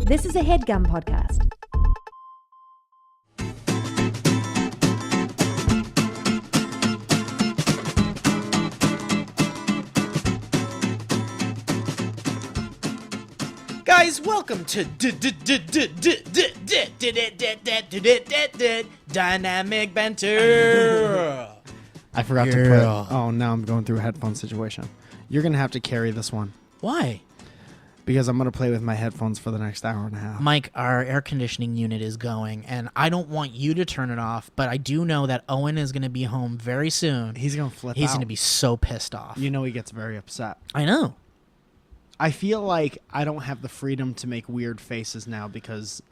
This is a HeadGum podcast. Guys, welcome to Dynamic Banter. I forgot to put. Oh, now I'm going through a headphone situation. You're going to have to carry this one Why? because I'm going to play with my headphones for the next hour and a half. Mike, our air conditioning unit is going, and I don't want you to turn it off, but I do know that Owen is going to be home very soon. He's going to flip He's out. going to be so pissed off. You know he gets very upset. I know. I feel like I don't have the freedom to make weird faces now because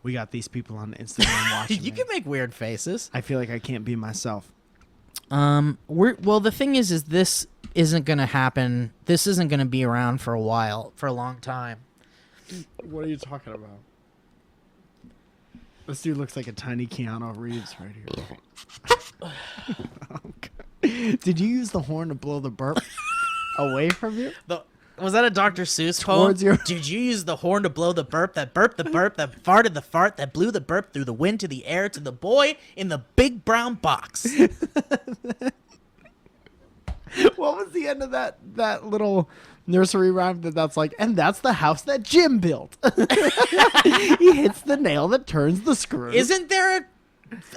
we got these people on Instagram watching You me. can make weird faces. I feel like I can't be myself. Well, the thing is this isn't going to happen. This isn't going to be around for a while, for a long time. What are you talking about? This dude looks like a tiny Keanu Reeves right here. Okay. Did you use the horn to blow the burp away from you? Was that a Dr. Seuss Towards poem? your- Did you use the horn to blow the burp, that farted the fart, that blew the burp through the wind to the air to the boy in the big brown box? What was the end of that little nursery rhyme that's like, and that's the house that Jim built. He hits the nail that turns the screw. Isn't there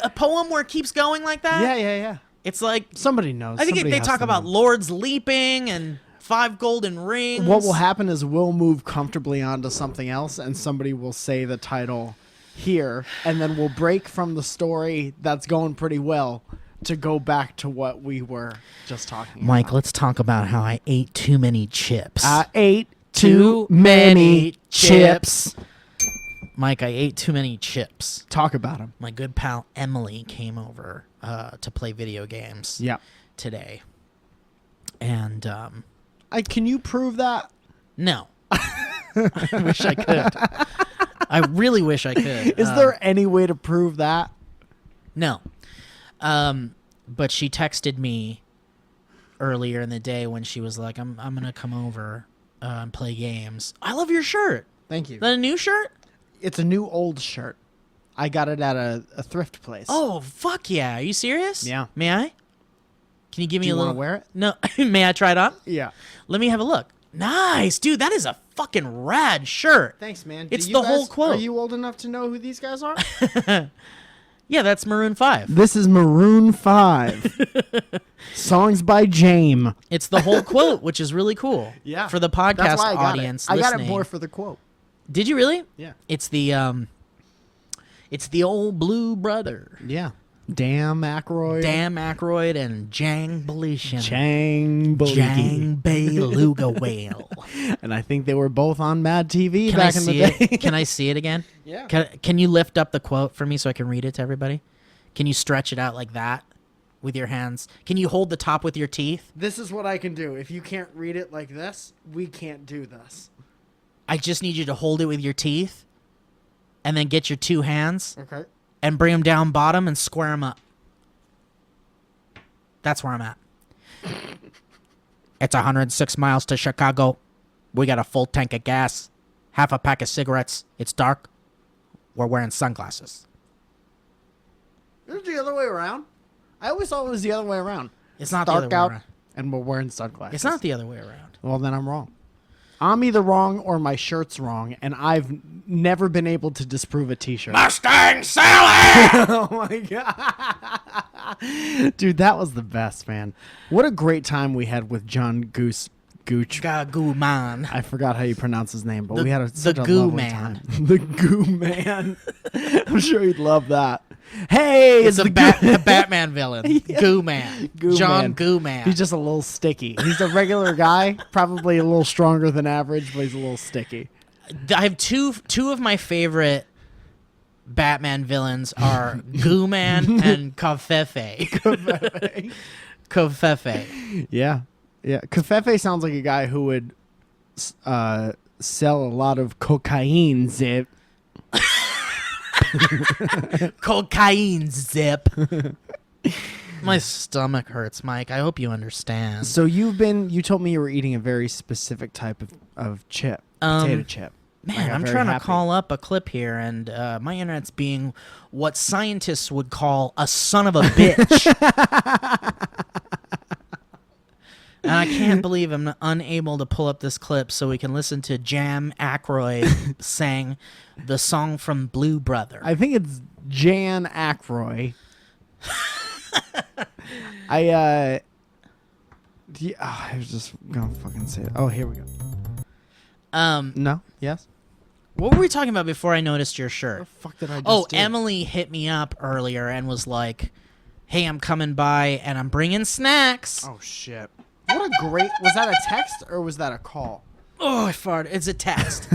a poem where it keeps going like that? Yeah. It's like, Somebody knows. I think Somebody they has talk to about know. lords leaping and 5 golden rings. What will happen is we'll move comfortably onto something else, and somebody will say the title here, and then we'll break from the story that's going pretty well to go back to what we were just talking Mike, about. let's talk about how I ate too many chips. I ate too many chips. Mike, I ate too many chips. Talk about them. My good pal Emily came over to play video games Yeah. today. And Can you prove that? no. I wish I could. I really wish I could. Is there any way to prove that? No. But she texted me earlier in the day when she was like, I'm going to come over and play games. I love your shirt. Thank you. Is that a new shirt? It's a new old shirt. I got it at a thrift place. Oh, fuck yeah. Are you serious? Yeah. May I? Can you give me Do you a little... wanna wear it? No. May I try it on? Yeah. Let me have a look. Nice. Dude, that is a fucking rad shirt. Thanks, man. It's the whole quote. Are you old enough to know who these guys are? Yeah, that's Maroon 5. This is Maroon 5. Songs by James. It's the whole quote, which is really cool. Yeah. For the podcast That's why I got audience it. I got listening. it more for the quote. Did you really? Yeah. It's the old blue brother. Yeah. Dan Aykroyd. Dan Aykroyd and Jang Belushi. Chang Jang Belushi. Beluga Whale. And I think they were both on Mad TV Can I back in the see day. it? Can I see it again? Yeah. Can you lift up the quote for me so I can read it to everybody? Can you stretch it out like that with your hands? Can you hold the top with your teeth? This is what I can do. If you can't read it like this, we can't do this. I just need you to hold it with your teeth and then get your 2 hands Okay. and bring them down bottom and square them up. That's where I'm at. It's 106 miles to Chicago. We got a full tank of gas, half a pack of cigarettes. It's dark. We're wearing sunglasses. Is it the other way around? I always thought it was the other way around. It's not the other Dark way out, around. and we're wearing sunglasses. It's not the other way around. Well, then I'm wrong. I'm either wrong or my shirt's wrong, and I've never been able to disprove a T-shirt. Mustang Sally! Oh my god, dude, that was the best, man! What a great time we had with John Gooch. Gagoo man. I forgot how you pronounce his name, but The- we had such the a Goo lovely Man. time. The Goo Man. I'm sure he'd love that. Hey, It's the a Batman villain. Goo Man. Goo John Man. Goo Man. He's just a little sticky. He's a regular guy, probably a little stronger than average, but he's a little sticky. I have two of my favorite Batman villains are Goo Man and Covfefe. Covfefe. Yeah. Yeah. Covfefe sounds like a guy who would sell a lot of cocaine, zip. Cocaine zip. My stomach hurts, Mike. I hope you understand. So you told me you were eating a very specific type of chip, potato chip. Man, I'm trying to call up a clip here, and my internet's being what scientists would call a son of a bitch. And I can't believe I'm unable to pull up this clip so we can listen to Jam Aykroyd sang the song from Blue Brother. I think it's Jan Aykroyd. I was just gonna fucking say it. Oh, here we go. No? Yes? What were we talking about before I noticed your shirt? What the fuck did I just do? Emily hit me up earlier and was like, hey, I'm coming by and I'm bringing snacks. Oh, shit. What a great... Was that a text or was that a call? Oh, I farted. It's a text.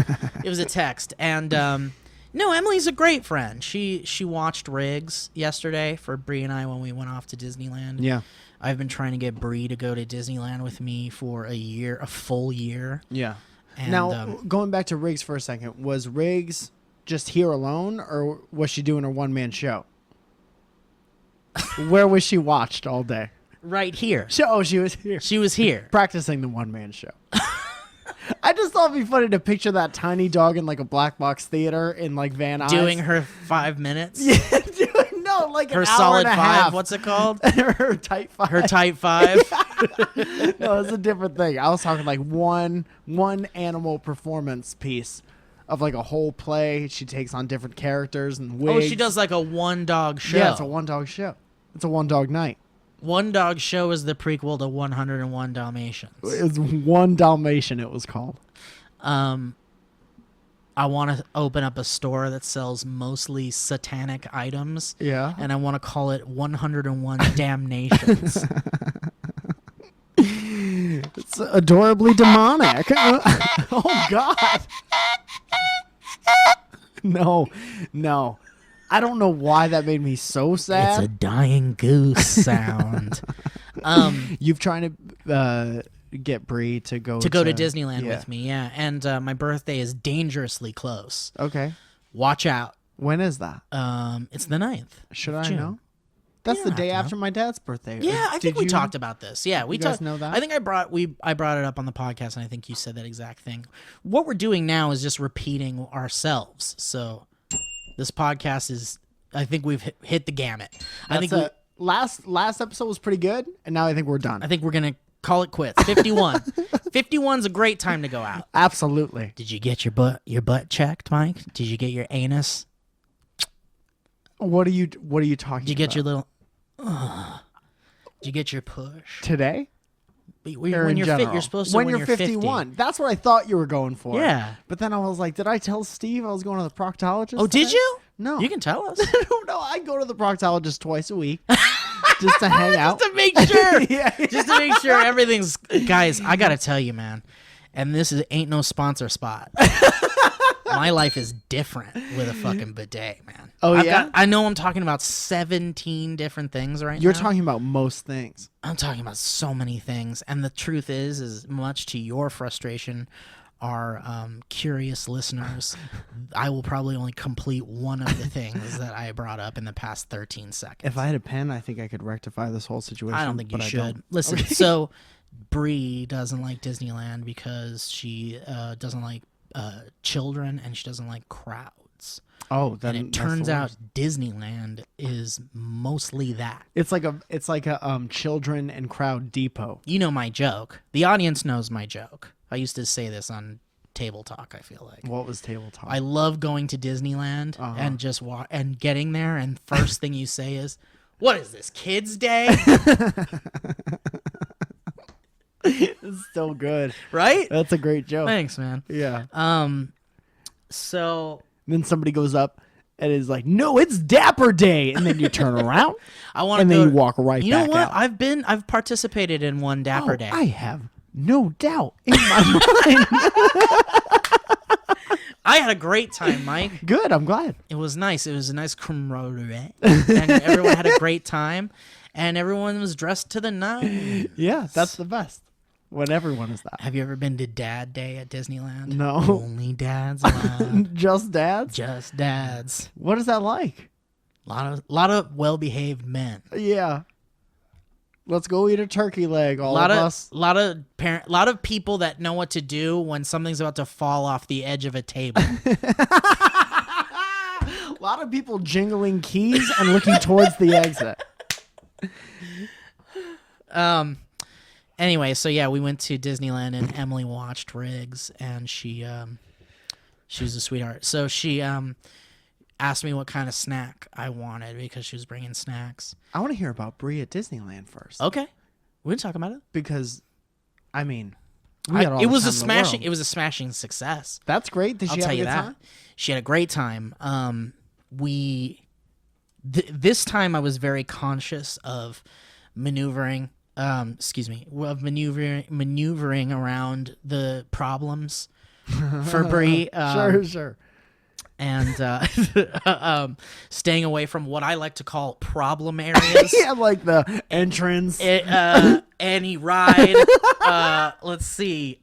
It was a text. And, no, Emily's a great friend. She watched Riggs yesterday for Bree and I when we went off to Disneyland. Yeah. I've been trying to get Bree to go to Disneyland with me for a full year. Yeah. And, now, going back to Riggs for a second, was Riggs just here alone or was she doing a one-man show? Where was she watched all day? right here. She was here. She was here. Practicing the one-man show. I just thought it'd be funny to picture that tiny dog in like a black box theater in like Van Nuys. Doing her 5 minutes. Yeah, no, like her an hour solid and a five. half. What's it called? Her tight five. Her tight five. No, it's a different thing. I was talking like one animal performance piece of like a whole play. She takes on different characters and wigs. Oh, she does like a one dog show. Yeah, it's a one dog show. It's a one dog night. One Dog Show is the prequel to 101 Dalmatians. It's One Dalmatian, it was called. I want to open up a store that sells mostly satanic items. Yeah. And I want to call it 101 Damnations. It's adorably demonic. Oh, God. No. I don't know why that made me so sad. It's a dying goose sound. You've trying to get Bree to go to Disneyland with me, yeah. And my birthday is dangerously close. Okay. Watch out. When is that? It's the 9th. Should I June. know? That's You the don't day have to after my dad's birthday. Yeah, I think we you talked about this. Yeah, we guys talked. know that? I think I brought it up on the podcast, and I think you said that exact thing. What we're doing now is just repeating ourselves. So this podcast is. I think we've hit the gamut. I think last episode was pretty good, and now I think we're done. I think we're gonna call it quits. 51. 51's a great time to go out. Absolutely. Did you get your butt checked, Mike? Did you get your anus? What are you talking about? Did you get your little? Did you get your push today? When you're fit, you're supposed to. When you're 51. 50. That's what I thought you were going for. Yeah. But then I was like, did I tell Steve I was going to the proctologist? Oh, today? did you? No. You can tell us. No, I go to the proctologist twice a week just to hang out. Just to make sure. Yeah. Just to make sure everything's... Guys, I got to tell you, man. And this ain't no sponsor spot. My life is different with a fucking bidet, man. Oh, yeah? I know I'm talking about 17 different things right now. You're talking about most things. I'm talking about so many things. And the truth is much to your frustration, our curious listeners, I will probably only complete one of the things that I brought up in the past 13 seconds. If I had a pen, I think I could rectify this whole situation. I don't think you should. Don't. Listen, Okay. So Bree doesn't like Disneyland because she doesn't like children and she doesn't like crowds. Oh, then And it turns out Disneyland is mostly that. it's like a children and crowd depot. You know my joke. The audience knows my joke. I used to say this on Table Talk, I feel like. What was table talk? I love going to Disneyland and just and getting there, and first thing you say is, "What is this, Kids' Day?" It's still good. Right? That's a great joke. Thanks, man. Yeah. So Then somebody goes up and is like, "No, it's Dapper Day," and then you turn around I want to and go. then you walk right You back know what? out. I've participated in one Dapper Day. I have no doubt in my mind. I had a great time, Mike. Good. I'm glad. It was nice. It was a nice camaraderie, and everyone had a great time, and everyone was dressed to the nines. Yeah, that's the best. When everyone is that. Have you ever been to Dad Day at Disneyland? No. Only dads allowed. Just dads? Just dads. What is that like? Lot of well-behaved men. Yeah. Let's go eat a turkey leg, all lot of of us. lot of people that know what to do when something's about to fall off the edge of a table. A lot of people jingling keys and looking towards the exit. Anyway, so yeah, we went to Disneyland and Emily watched Riggs, and she was a sweetheart. So she asked me what kind of snack I wanted because she was bringing snacks. I want to hear about Brie at Disneyland first. Okay, we can talk about it Because, I mean, we got all it the was time a in the smashing. world. It was a smashing success. That's great. Did I'll she tell have a you good that. time? She had a great time. This time I was very conscious of maneuvering. Of maneuvering around the problems for Brie. Sure. And staying away from what I like to call problem areas. Yeah, like the entrance. Any ride. Let's see.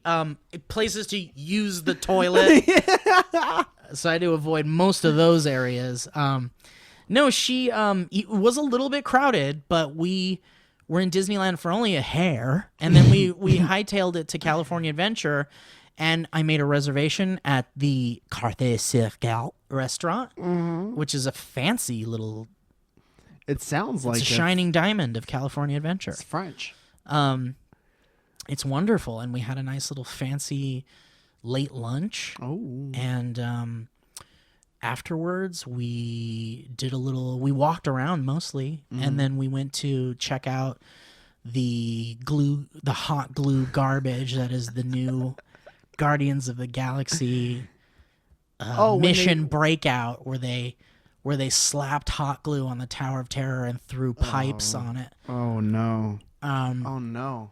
Places to use the toilet. So I had to avoid most of those areas. No, she it was a little bit crowded, but we were in Disneyland for only a hair, and then we hightailed it to California Adventure, and I made a reservation at the Carthe Circle restaurant, which is a fancy little. It sounds like It's a shining diamond of California Adventure. It's French. It's wonderful, and we had a nice little fancy late lunch. Oh. And afterwards, we walked around mostly, and then we went to check out the hot glue garbage that is the new Guardians of the Galaxy mission breakout, where they slapped hot glue on the Tower of Terror and threw pipes on it. Oh no. Oh no.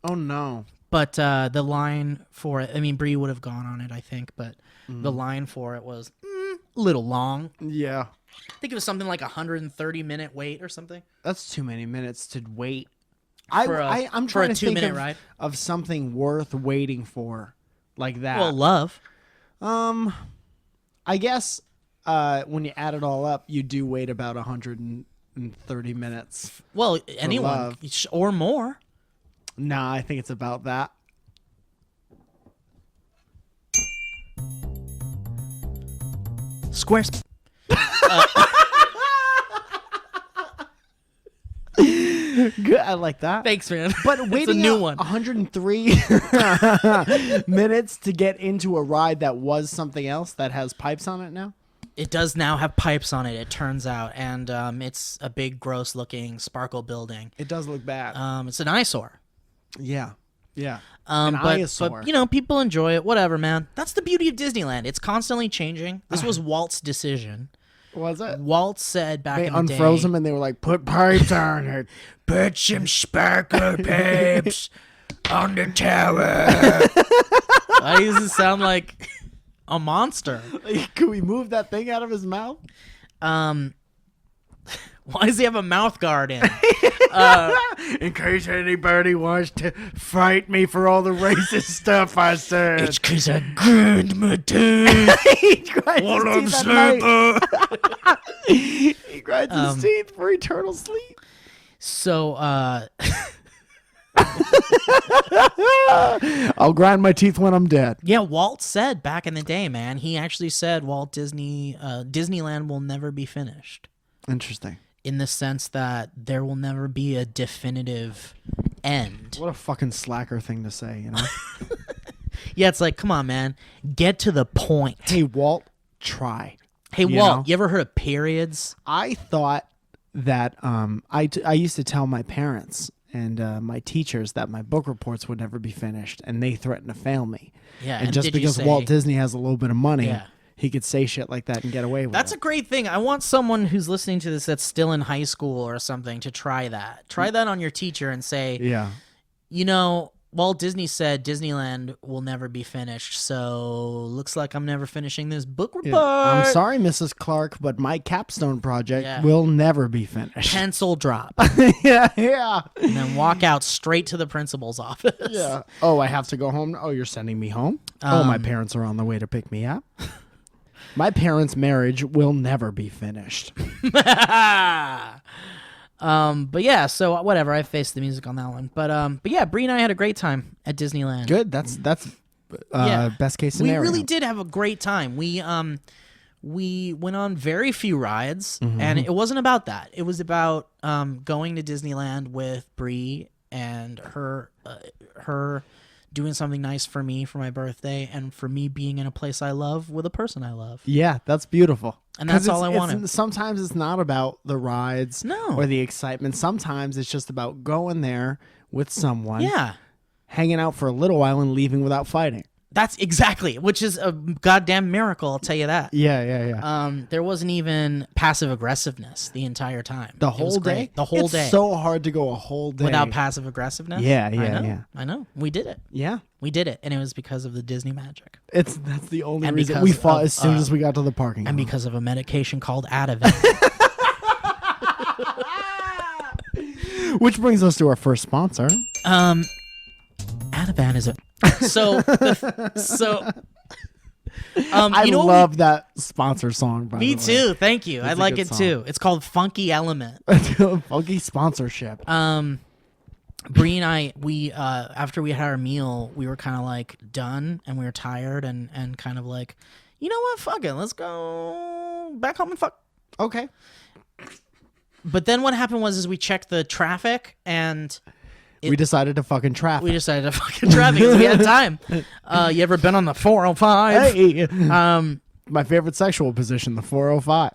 Oh no. But the line for it, I mean, Brie would have gone on it, I think, but the line for it was a little long. Yeah. I think it was something like 130-minute wait or something. That's too many minutes to wait. For I'm trying a to think 2-minute ride. of something worth waiting for like that. Well, love. I guess when you add it all up, you do wait about 130 minutes. Well, anyone love. or more. Nah, I think it's about that. Squarespace. Good, I like that. Thanks, man. But It's waiting a new out one. 103 minutes to get into a ride that was something else that has pipes on it now? It does now have pipes on it, it turns out, and it's a big, gross-looking sparkle building. It does look bad. It's an eyesore. Yeah. Yeah. But you know, people enjoy it. Whatever, man. That's the beauty of Disneyland. It's constantly changing. This was Walt's decision. Was it? Walt said back They in the day, unfroze them and they were like, put pipes on it. "Put some sparkle pipes on the tower." Why does it sound like a monster? Can we move that thing out of his mouth? Why does he have a mouth guard in? In case anybody wants to fight me for all the racist stuff I said. It's 'cause I grind my teeth He grinds while I'm his teeth at night. sleeping. He grinds his teeth for eternal sleep. So, I'll grind my teeth when I'm dead. yeah, Walt said back in the day, man, he actually said Disneyland will never be finished. Interesting. In the sense that there will never be a definitive end. What a fucking slacker thing to say, you know? Yeah, it's like, come on, man. Get to the point. Hey, Walt, try. Hey, you Walt, know? you ever heard of periods? I thought that I used to tell my parents and my teachers that my book reports would never be finished, and they threatened to fail me. Yeah, and just did you because say- Walt Disney has a little bit of money, Yeah. he could say shit like that and get away with That's a it. great thing. I want someone who's listening to this that's still in high school or something to try that. Try that on your teacher and say, Yeah. you know, Walt Disney said Disneyland will never be finished, so looks like I'm never finishing this book report. I'm sorry, Mrs. Clark, but my capstone project Yeah. will never be finished. Pencil drop. yeah. And then walk out straight to the principal's office. Yeah. Oh, I have to go home. Oh, you're sending me home? Oh, my parents are on the way to pick me up. My parents' marriage will never be finished. But yeah, so whatever. I faced the music on that one. But yeah, Bree and I had a great time at Disneyland. Good. That's best case scenario. We really did have a great time. We went on very few rides, and it wasn't about that. It was about going to Disneyland with Bree and her doing something nice for me for my birthday, and for me being in a place I love with a person I love. Yeah, that's beautiful. And that's all I wanted. Sometimes it's not about the rides or the excitement. Sometimes it's just about going there with someone, hanging out for a little while and leaving without fighting. That's exactly, which is a goddamn miracle, I'll tell you that. Yeah. There wasn't even passive aggressiveness the entire time. The whole day? The whole day. It's so hard to go a whole day without passive aggressiveness. Yeah. I know. We did it. Yeah. We did it, and it was because of the Disney magic. That's the only reason we fought as soon as we got to the parking lot. And because of a medication called Ativan. Which brings us to our first sponsor. Ativan is a I love that sponsor song. By me the way. too. Thank you. I like it song. too. It's called Funky Element. Funky sponsorship. Bree and I, we after we had our meal, we were kind of like done, and we were tired, and kind of like, you know what? Fuck it. Let's go back home and fuck. Okay. But then what happened was we checked the traffic, and we decided to fucking traffic. We decided to fucking traffic because we had time. You ever been on the 405? Hey. My favorite sexual position, the 405.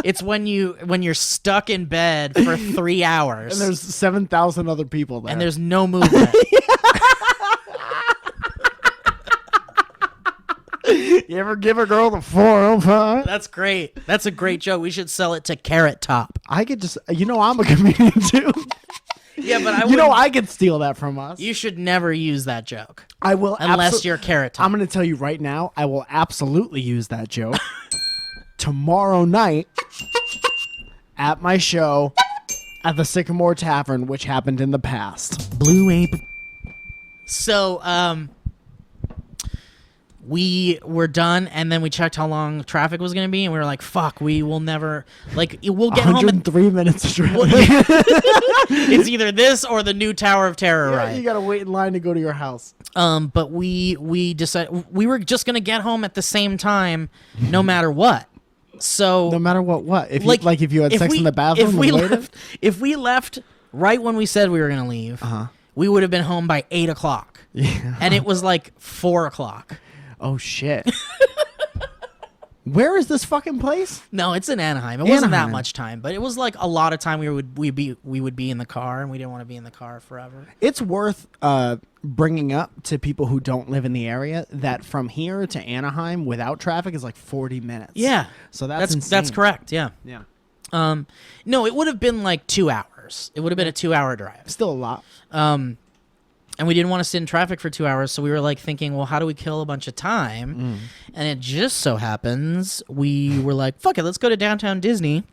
It's when you're stuck in bed for 3 hours. And there's 7,000 other people there. And there's no movement. You ever give a girl the 405? That's great. That's a great joke. We should sell it to Carrot Top. I could just, I'm a comedian too. Yeah, but I could steal that from us. You should never use that joke. I will, unless you're Carrot Top. I'm going to tell you right now, I will absolutely use that joke tomorrow night at my show at the Sycamore Tavern, which happened in the past. Blue Ape. So, we were done, and then we checked how long traffic was going to be, and we were like, fuck, we will never, we'll get home 103 minutes of traffic. It's either this or the new Tower of Terror ride. You got to wait in line to go to your house. But we decided we were just going to get home at the same time, no matter what. So no matter what? If you had sex in the bathroom if we left right when we said we were going to leave, we would have been home by 8 o'clock. Yeah. And it was like 4 o'clock. Oh shit. Where is this fucking place? No, it's in Anaheim. It wasn't that much time, but it was like a lot of time we would be in the car, and we didn't want to be in the car forever. It's worth bringing up to people who don't live in the area that from here to Anaheim without traffic is like 40 minutes. Yeah. So that's insane. That's correct. Yeah. Yeah. No, it would have been like 2 hours. It would have been a 2-hour drive. Still a lot. And we didn't want to sit in traffic for 2 hours, so we were like thinking, well, how do we kill a bunch of time? And it just so happens we were like, fuck it, let's go to downtown Disney,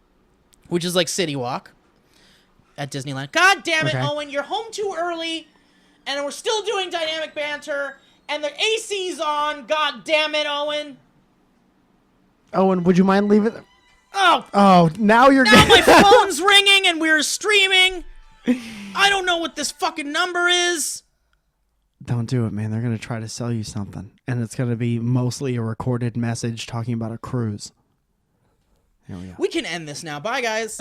which is like City Walk at Disneyland. God damn it, Owen, you're home too early, and we're still doing dynamic banter, and the AC's on. God damn it, Owen. Owen, would you mind leaving? Oh, now my phone's ringing, and we're streaming. I don't know what this fucking number is. Don't do it, man. They're going to try to sell you something. And it's going to be mostly a recorded message talking about a cruise. Here we go. We can end this now. Bye, guys.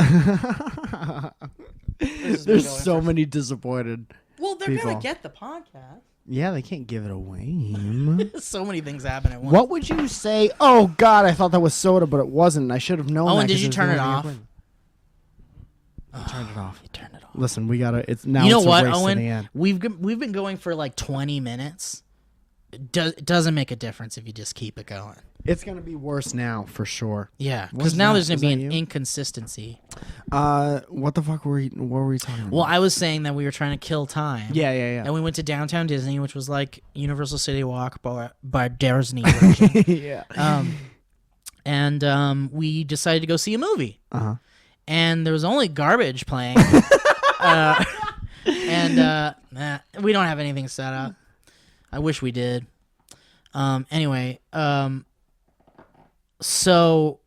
There's so many disappointed Well, they're going to get the podcast. Yeah, they can't give it away. So many things happen at once. What would you say? Oh, God, I thought that was soda, but it wasn't. I should have known that. Oh, and did you turn it off? I turned it off. You turned it off. Listen, we gotta. It's now. You know it's a what, race to Owen? the end. We've been going for like 20 minutes. It doesn't make a difference if you just keep it going. It's gonna be worse now for sure. Yeah, because now there's gonna be an inconsistency. What the fuck what were we talking about? Well, I was saying that we were trying to kill time. Yeah. And we went to downtown Disney, which was like Universal City Walk by Disney version. Yeah. And we decided to go see a movie. And there was only garbage playing. And we don't have anything set up. I wish we did. Anyway, so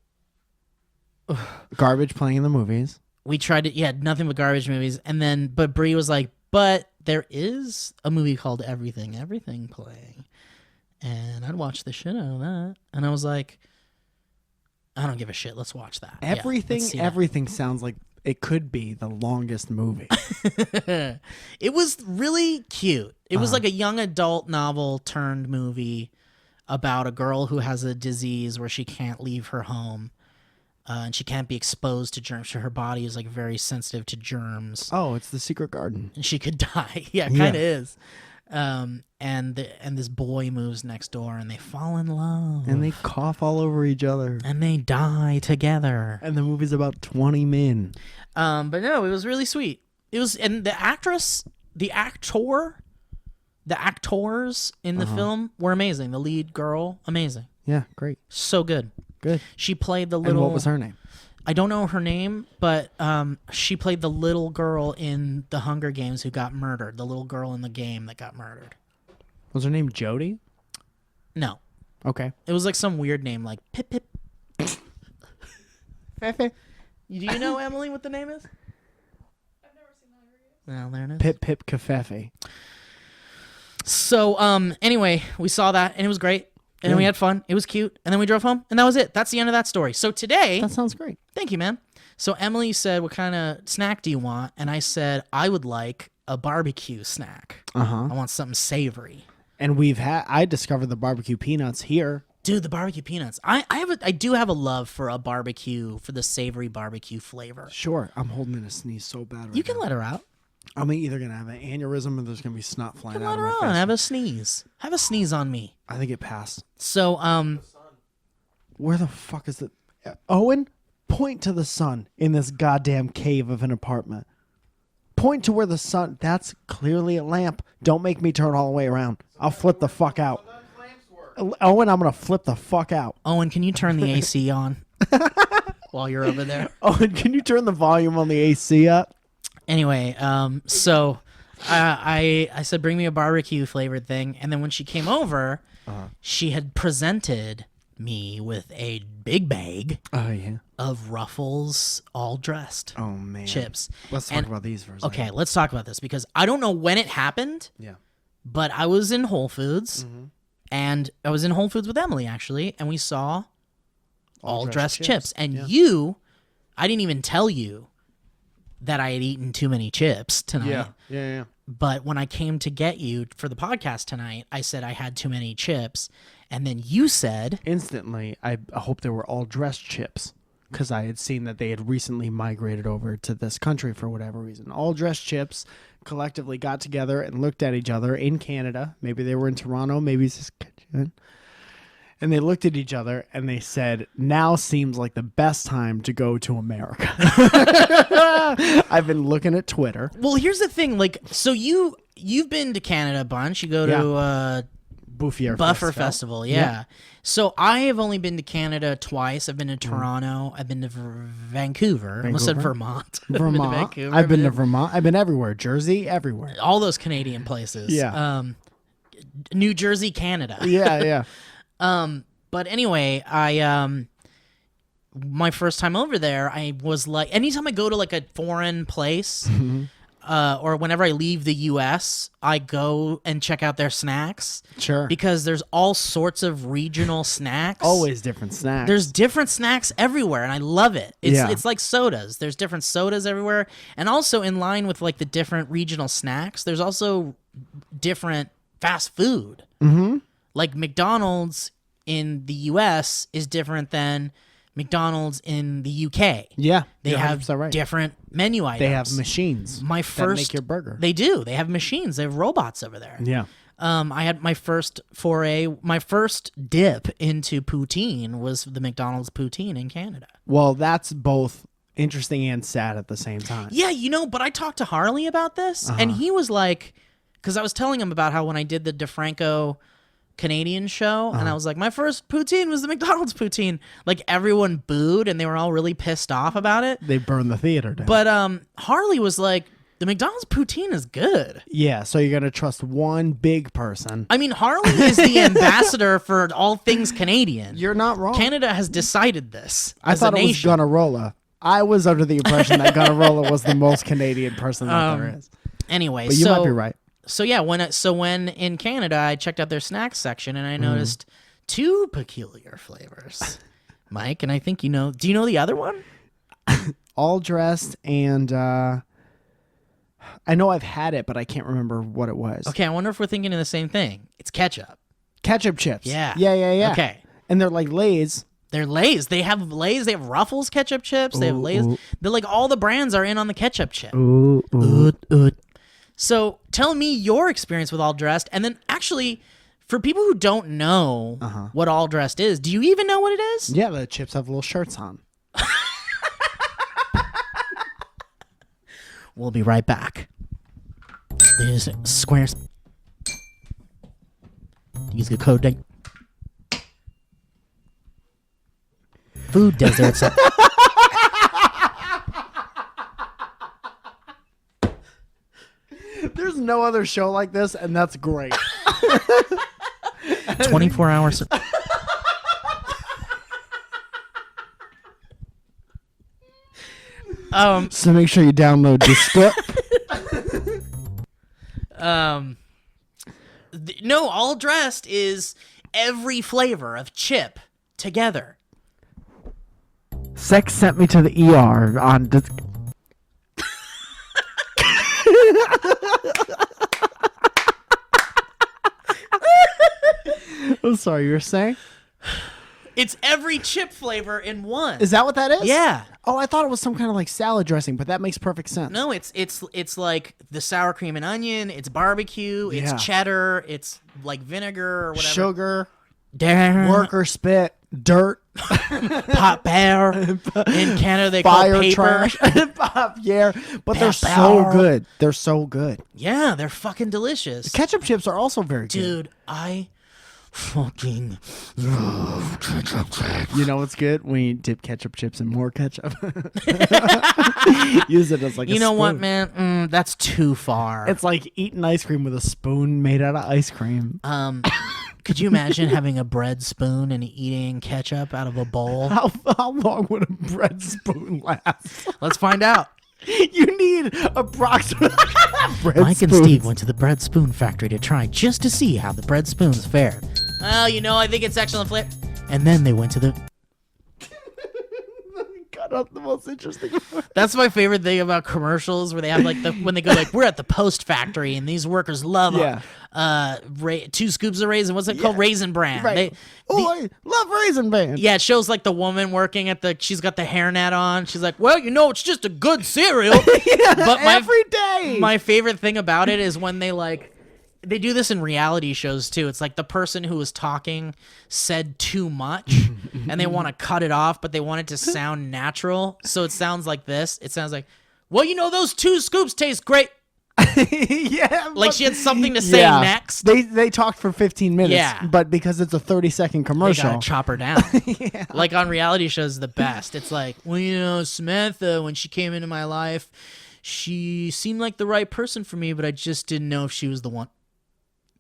garbage playing in the movies. we tried to, nothing but garbage movies. And then, but Brie was like, but there is a movie called Everything playing. And I'd watch the shit out of that. And I was like, I don't give a shit. Let's watch that. Everything sounds like it could be the longest movie. It was really cute. It was like a young adult novel turned movie about a girl who has a disease where she can't leave her home. And she can't be exposed to germs. So her body is like very sensitive to germs. Oh, it's The Secret Garden. And she could die. Yeah, it kind of is. And this boy moves next door, and they fall in love. And they cough all over each other. And they die together. And the movie's about 20 men. But no, it was really sweet. It was, and the actors in the film were amazing. The lead girl, amazing. Yeah, great. So good. Good. She played the little... And what was her name? I don't know her name, but she played the little girl in the Hunger Games who got murdered. The little girl in the game that got murdered. Was her name Jodie? No. Okay. It was like some weird name, like Pip Pip. Do you know, Emily, what the name is? I've never seen that movie. Well, there it is. Pip Pip Cafefe. So, anyway, we saw that, and it was great. And then we had fun. It was cute. And then we drove home, and that was it. That's the end of that story. So today... That sounds great. Thank you, man. So Emily said, what kind of snack do you want? And I said, I would like a barbecue snack. Uh-huh. I want something savory. And I discovered the barbecue peanuts here. Dude, the barbecue peanuts. I do have a love for a barbecue, for the savory barbecue flavor. Sure. I'm holding in a sneeze so bad right You can now. let her out. I'm either going to have an aneurysm or there's going to be snot flying Let out of her my out. face. Have a sneeze. Have a sneeze on me. I think it passed. So, Where the fuck is it? Owen, point to the sun in this goddamn cave of an apartment. Point to where the sun... That's clearly a lamp. Don't make me turn all the way around. I'll flip the fuck out. Owen, I'm going to flip the fuck out. Owen, can you turn the AC on while you're over there? Owen, can you turn the volume on the AC up? Anyway, so I said, bring me a barbecue flavored thing. And then when she came over, she had presented me with a big bag of Ruffles all dressed Oh, man. chips. Let's talk about these for a second. Okay, let's talk about this because I don't know when it happened, Yeah. but I was in Whole Foods and I was in Whole Foods with Emily actually, and we saw all dressed chips. And I didn't even tell you that I had eaten too many chips tonight. Yeah. But when I came to get you for the podcast tonight, I said I had too many chips. And then you said... Instantly, I hope they were all dressed chips because I had seen that they had recently migrated over to this country for whatever reason. All dressed chips collectively got together and looked at each other in Canada. Maybe they were in Toronto, maybe Saskatchewan. And they looked at each other and they said, now seems like the best time to go to America. I've been looking at Twitter. Well, here's the thing. Like, so you've been to Canada a bunch. You go to Buffer Festival. Yeah. So I have only been to Canada twice. I've been to Toronto. I've been to Vancouver. I almost said Vermont. Vermont. I've been to Vermont. I've been everywhere. Jersey, everywhere. All those Canadian places. Yeah. New Jersey, Canada. Yeah. But anyway, my first time over there, I was like, anytime I go to like a foreign place, or whenever I leave the U.S., I go and check out their snacks. Sure. Because there's all sorts of regional snacks. Always different snacks. There's different snacks everywhere, and I love it. It's like sodas. There's different sodas everywhere. And also in line with like the different regional snacks, there's also different fast food. Mm-hmm. Like McDonald's in the U.S. is different than McDonald's in the U.K. Yeah. They have right. different menu items. They have machines that make your burger. They do. They have machines. They have robots over there. Yeah. I had my first dip into poutine was the McDonald's poutine in Canada. Well, that's both interesting and sad at the same time. Yeah, but I talked to Harley about this, and he was like, because I was telling him about how when I did the DeFranco Canadian show, and I was like, my first poutine was the McDonald's poutine. Like, everyone booed, and they were all really pissed off about it. They burned the theater down. But Harley was like, the McDonald's poutine is good. Yeah, so you're going to trust one big person. I mean, Harley is the ambassador for all things Canadian. You're not wrong. Canada has decided this I as thought a it was nation. Gunnarolla. I was under the impression that Gunnarolla was the most Canadian person that there is. Anyway, But you might be right. So yeah, when in Canada, I checked out their snacks section and I noticed two peculiar flavors, Mike. And I think you know. Do you know the other one? All dressed and I know I've had it, but I can't remember what it was. Okay, I wonder if we're thinking of the same thing. It's ketchup. Ketchup chips. Yeah. Yeah. Okay. And they're like Lay's. They're Lay's. They have Lay's. They have Ruffles ketchup chips. They have Lay's. They're like all the brands are in on the ketchup chip. Ooh. So tell me your experience with All Dressed, and then actually, for people who don't know what All Dressed is, do you even know what it is? Yeah, the chips have little shirts on. We'll be right back. There's Squares. Use the code date. Food deserts. There's no other show like this, and that's great. 24 hours. So make sure you download this script. No, All Dressed is every flavor of chip together. Sex sent me to the ER on this. I'm sorry, you were saying? It's every chip flavor in one. Is that what that is? Yeah. Oh, I thought it was some kind of like salad dressing, but that makes perfect sense. No, it's like the sour cream and onion. It's barbecue. Yeah. It's cheddar. It's like vinegar or whatever. Sugar, Darn. worker spit, dirt, Pot bear. In Canada, they fire call paper. trash. Yeah, but they're Pepper. so good. They're so good. Yeah, they're fucking delicious. Ketchup chips are also very good. Dude, I fucking love ketchup chips. You know what's good? When you dip ketchup chips in more ketchup. Use it as like a You know what, spoon. man? That's too far. It's like eating ice cream with a spoon made out of ice cream. Could you imagine having a bread spoon and eating ketchup out of a bowl? How long would a bread spoon last? Let's find out. You need approximately bread Mike and spoons. Steve went to the bread spoon factory to try just to see how the bread spoons fared. Well, you know, I think it's excellent flavor. And then they went to the... Cut out the most interesting part. That's my favorite thing about commercials where they have like when they go like, we're at the Post factory and these workers love 2 scoops of raisin. What's it called? Raisin Bran. Right. I love Raisin Bran. Yeah, it shows like the woman working at she's got the hairnet on. She's like, well, you know, it's just a good cereal. But every day. My favorite thing about it is when they do this in reality shows too. It's like the person who was talking said too much and they want to cut it off, but they want it to sound natural. So it sounds like this. It sounds like, well, you know, those 2 scoops taste great. Yeah. Like she had something to say next. They talked for 15 minutes. Yeah. But because it's a 30-second They commercial. gotta chop her down. Like on reality shows, the best. It's like, well, you know, Samantha, when she came into my life, she seemed like the right person for me, but I just didn't know if she was the one.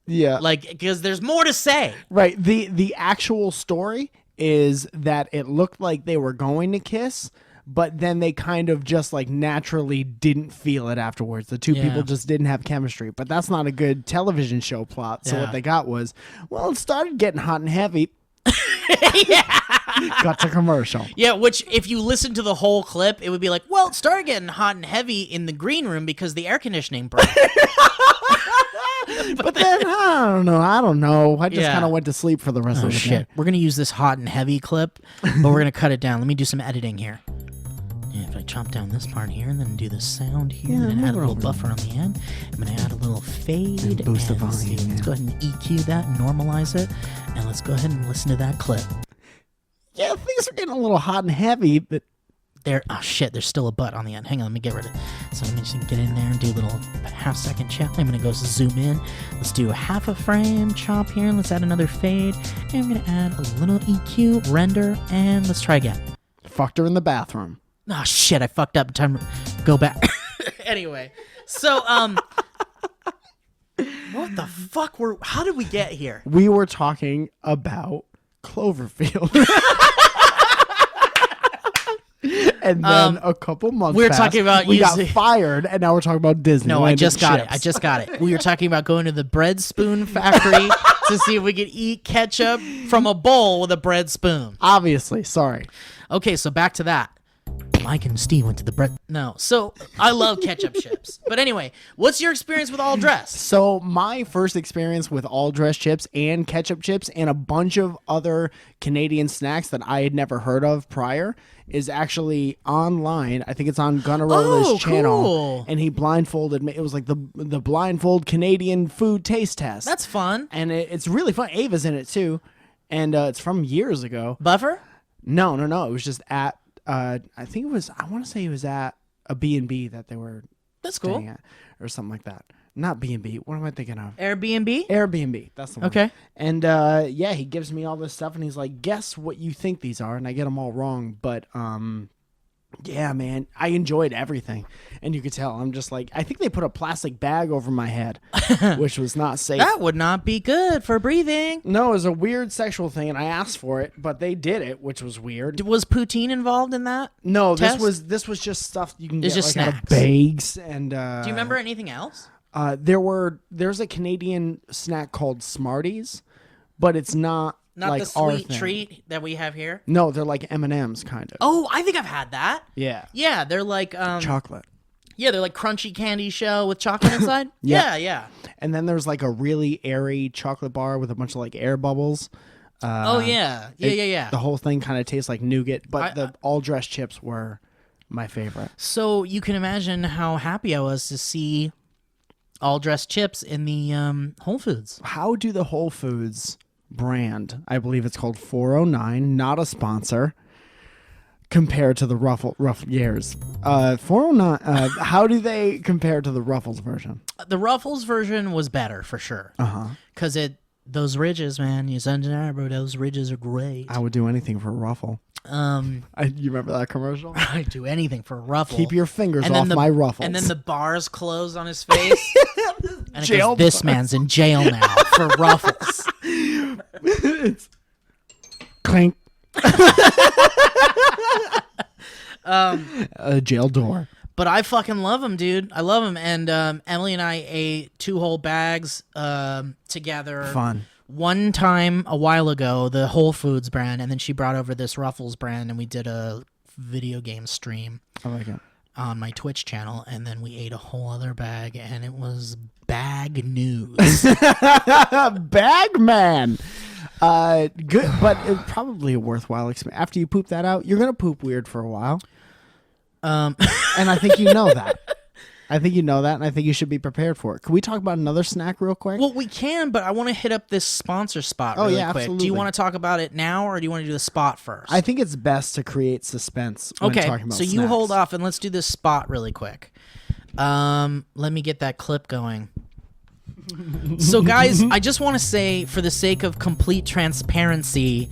Yeah. Like, because there's more to say. Right. The actual story is that it looked like they were going to kiss, but then they kind of just like naturally didn't feel it afterwards. The two people just didn't have chemistry. But that's not a good television show plot. So what they got was, well, it started getting hot and heavy. Got to commercial. Yeah, which if you listen to the whole clip, it would be like, well, it started getting hot and heavy in the green room because the air conditioning broke. But then I don't know. I just Yeah. kind of went to sleep for the rest Oh of the shit. day. We're gonna use this hot and heavy clip, but we're gonna cut it down. Let me do some editing here. Yeah, if I chop down this part here and then do the sound here and add a little buffer on the end, I'm gonna add a little fade And boost the let's volume, see, let's go ahead and EQ that, normalize it, and let's go ahead and listen to that clip. Yeah, things are getting a little hot and heavy, but Oh shit, there's still a butt on the end. Hang on, let me get rid of it. So let me just get in there and do a little half-second chop. I'm gonna go zoom in. Let's do a half a frame chop here. Let's add another fade. And I'm gonna add a little EQ, render, and let's try again. fucked her in the bathroom. Oh shit, I fucked up. Time to go back. Anyway, so what the fuck how did we get here? We were talking about Cloverfield. And then a couple months we were passed, talking about we got using- fired, and now we're talking about Disney. No, I just got it. We were talking about going to the bread spoon factory to see if we could eat ketchup from a bowl with a bread spoon. Obviously, sorry. Okay, so back to that. Mike and Steve went to the bread. No, so I love ketchup chips. But anyway, what's your experience with All Dressed? So my first experience with all dressed chips and ketchup chips and a bunch of other Canadian snacks that I had never heard of prior is actually online. I think it's on Gunnarolla's channel. Cool. And he blindfolded me. It was like the blindfold Canadian food taste test. That's fun. And it's really fun. Ava's in it too. And it's from years ago. Buffer? No. It was just at, I think it was, I want to say it was at a B&B that they were That's staying cool. at or something like that. Not B&B. What am I thinking of? Airbnb? Airbnb. That's the one. Okay. And yeah, he gives me all this stuff and he's like, guess what you think these are? And I get them all wrong. But yeah, man, I enjoyed everything. And you could tell. I'm just like, I think they put a plastic bag over my head, which was not safe. That would not be good for breathing. No, it was a weird sexual thing and I asked for it, but they did it, which was weird. Was poutine involved in that? No, test? this was just stuff you can It's get just like out of snacks. bags and Do you remember anything else? there's a Canadian snack called Smarties, but it's not Not like the our sweet thing. treat that we have here? No, they're like M&Ms kind of. Oh, I think I've had that. Yeah. Yeah, they're like Chocolate. yeah, they're like crunchy candy shell with chocolate inside. Yeah. yeah. And then there's like a really airy chocolate bar with a bunch of like air bubbles. Oh yeah. Yeah. The whole thing kind of tastes like nougat, but I- the all dressed chips were my favorite. So you can imagine how happy I was to see all dressed chips in the Whole Foods. How do the Whole Foods brand, I believe it's called 409, not a sponsor, compare to the Ruffles? 409, how do they compare to the Ruffles version? The Ruffles version was better for sure. Cause those ridges, man, you undeniable. Those ridges are great. I would do anything for a Ruffle. You remember that commercial? I'd do anything for a Ruffle. Keep your fingers And off then the- my Ruffles. And then the bars close on his face. And it Jail goes, this man's in jail now for Ruffles. clink. A jail door. But I fucking love them, dude. I love them. And Emily and I ate 2 whole bags together. Fun. One time a while ago, the Whole Foods brand, and then she brought over this Ruffles brand, and we did a video game stream I like it. on my Twitch channel, and then we ate a whole other bag, and it was bag news. Bag man. Good, but it's probably a worthwhile experience. After you poop that out, you're gonna poop weird for a while. And I think you know that. And I think you should be prepared for it. Can we talk about another snack real quick? Well, we can, but I want to hit up this sponsor spot Oh, really yeah, quick. Do absolutely. you want to talk about it now, or do you want to do the spot first? I think it's best to create suspense when Okay, talking about so you snacks. hold off and let's do this spot really quick. Let me get that clip going. So, guys, I just want to say, for the sake of complete transparency,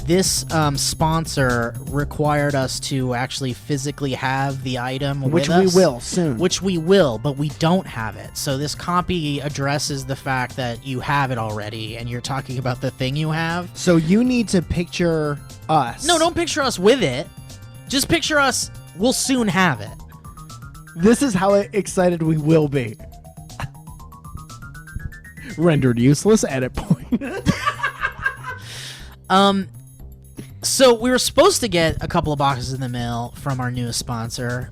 this sponsor required us to actually physically have the item Which with us. we will soon. Which we will, but we don't have it. So this copy addresses the fact that you have it already, and you're talking about the thing you have. So you need to picture us. No, don't picture us with it. Just picture us, we'll soon have it. This is how excited we will be. Rendered useless, edit point. So we were supposed to get a couple of boxes in the mail from our newest sponsor.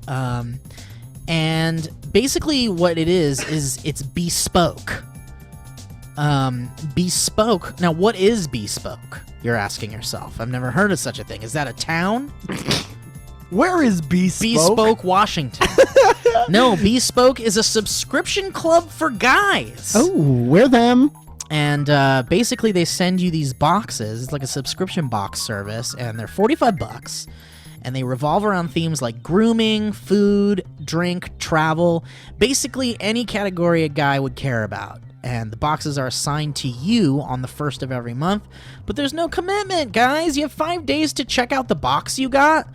And basically what it is it's bespoke. Bespoke. Now, what is bespoke? You're asking yourself. I've never heard of such a thing. Is that a town? Where is Bespoke? Bespoke, Washington. No, Bespoke is a subscription club for guys. Oh, we're them. And basically, they send you these boxes. It's like a subscription box service, and they're $45. And they revolve around themes like grooming, food, drink, travel, basically any category a guy would care about. And the boxes are assigned to you on the first of every month. But there's no commitment, guys. You have 5 days to check out the box you got.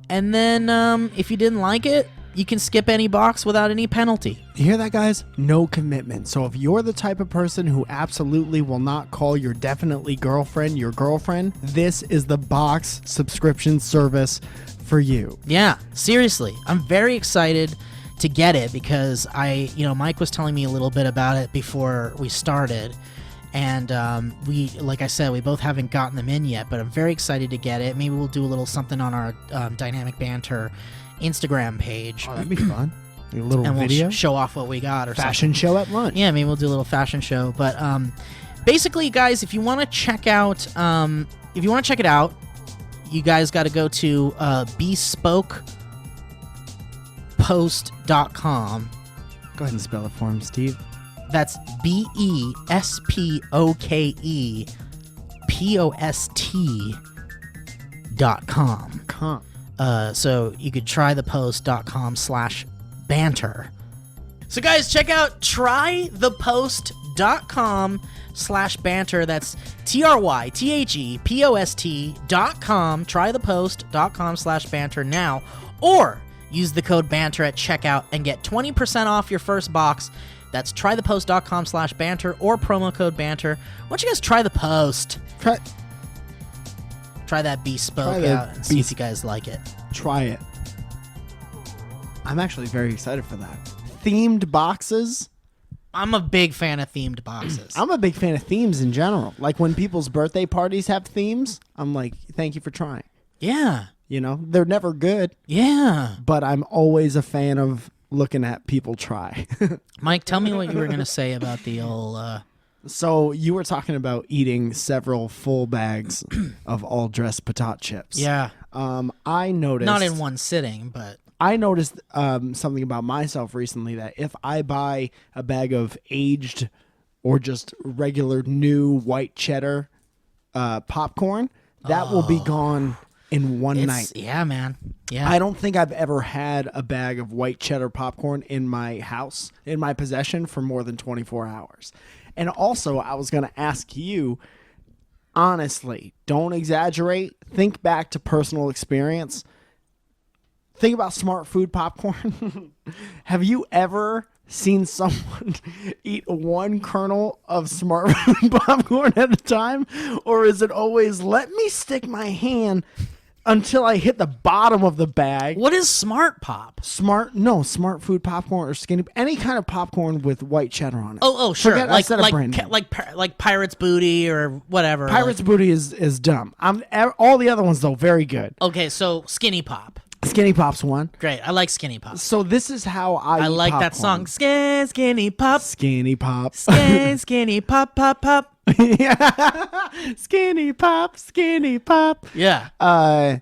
And then if you didn't like it, you can skip any box without any penalty. You hear that, guys? No commitment. So if you're the type of person who absolutely will not call your definitely girlfriend your girlfriend, this is the box subscription service for you. Yeah, seriously. I'm very excited to get it because Mike was telling me a little bit about it before we started. And we, like I said, we both haven't gotten them in yet, but I'm very excited to get it. Maybe we'll do a little something on our Dynamic Banter Instagram page. Oh, that'd be fun. A little and video. We'll show off what we got or fashion something. show at lunch. Yeah, maybe we'll do a little fashion show. But basically, guys, if you want to check out, it out, you guys got to go to bespokepost.com. Go ahead and spell it for him, Steve. That's bespokepost.com. So you could trythepost.com/banter. So guys, check out trythepost.com/banter. That's trythepost.com, trythepost.com/banter now, or use the code banter at checkout and get 20% off your first box. That's trythepost.com/banter or promo code banter. Why don't you guys try the post? Try that bespoke out and see if you guys like it. Try it. I'm actually very excited for that. Themed boxes. I'm a big fan of themed boxes. I'm a big fan of themes in general. Like when people's birthday parties have themes, I'm like, thank you for trying. Yeah. You know, they're never good. Yeah. But I'm always a fan of looking at people try. Mike, tell me what you were going to say about the old... So you were talking about eating several full bags of all-dressed potato chips. Yeah. I noticed... Not in one sitting, but... I noticed something about myself recently, that if I buy a bag of aged or just regular new white cheddar popcorn, that will be gone in one night. Yeah, man. Yeah. I don't think I've ever had a bag of white cheddar popcorn in my house, in my possession, for more than 24 hours. And also, I was going to ask you, honestly, don't exaggerate. Think back to personal experience. Think about smart food popcorn. Have you ever seen someone eat one kernel of smart food popcorn at a time? Or is it always, let me stick my hand until I hit the bottom of the bag? What is Smart Pop? Smart food popcorn or skinny, any kind of popcorn with white cheddar on it. Oh, sure. Forget I said a brand name. Like Pirate's Booty or whatever. Pirate's Booty is dumb. All the other ones, though, very good. Okay, so Skinny Pop. Skinny Pop's one. Great. I like Skinny Pop. So this is how I eat like popcorn. that song. Skinny Pop. Skinny Pop. Skinny Pop, Pop, Pop. Yeah. Skinny Pop, Skinny Pop. Yeah. I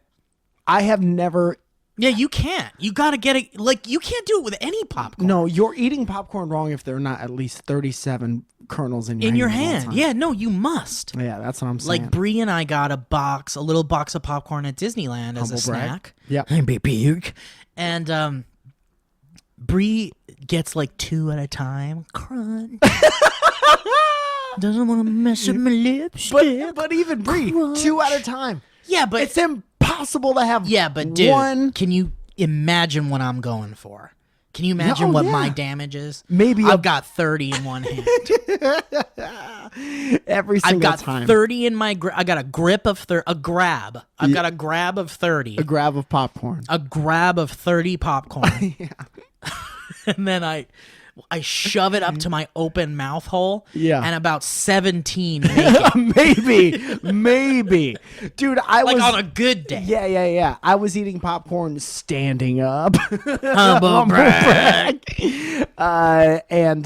have never... Yeah, you can't. You got to get it. Like, you can't do it with any popcorn. No, you're eating popcorn wrong if there are not at least 37 kernels in your hand. Yeah, no, you must. Yeah, that's what I'm saying. Like, Bree and I got a little box of popcorn at Disneyland as a snack. Yep. I'm big. And Bree gets like 2 at a time. Crunch. Doesn't want to mess up my lipstick. But even Bree, 2 at a time. Yeah, but it's impossible to have dude, one. Can you imagine what I'm going for? Can you imagine what my damage is? Maybe I've got 30 in one hand. Every single time. I've got 30 in my I got a grip of a grab. I've got a grab of 30. A grab of popcorn. A grab of 30 popcorn. And then I shove it up to my open mouth hole. Yeah. And about 17 make it. Maybe. Dude, I was... Like on a good day. Yeah. I was eating popcorn standing up. Humble brag. And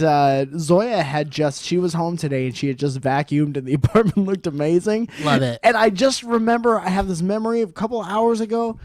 Zoya she was home today and she had just vacuumed and the apartment looked amazing. Love it. And I just remember, I have this memory of a couple hours ago.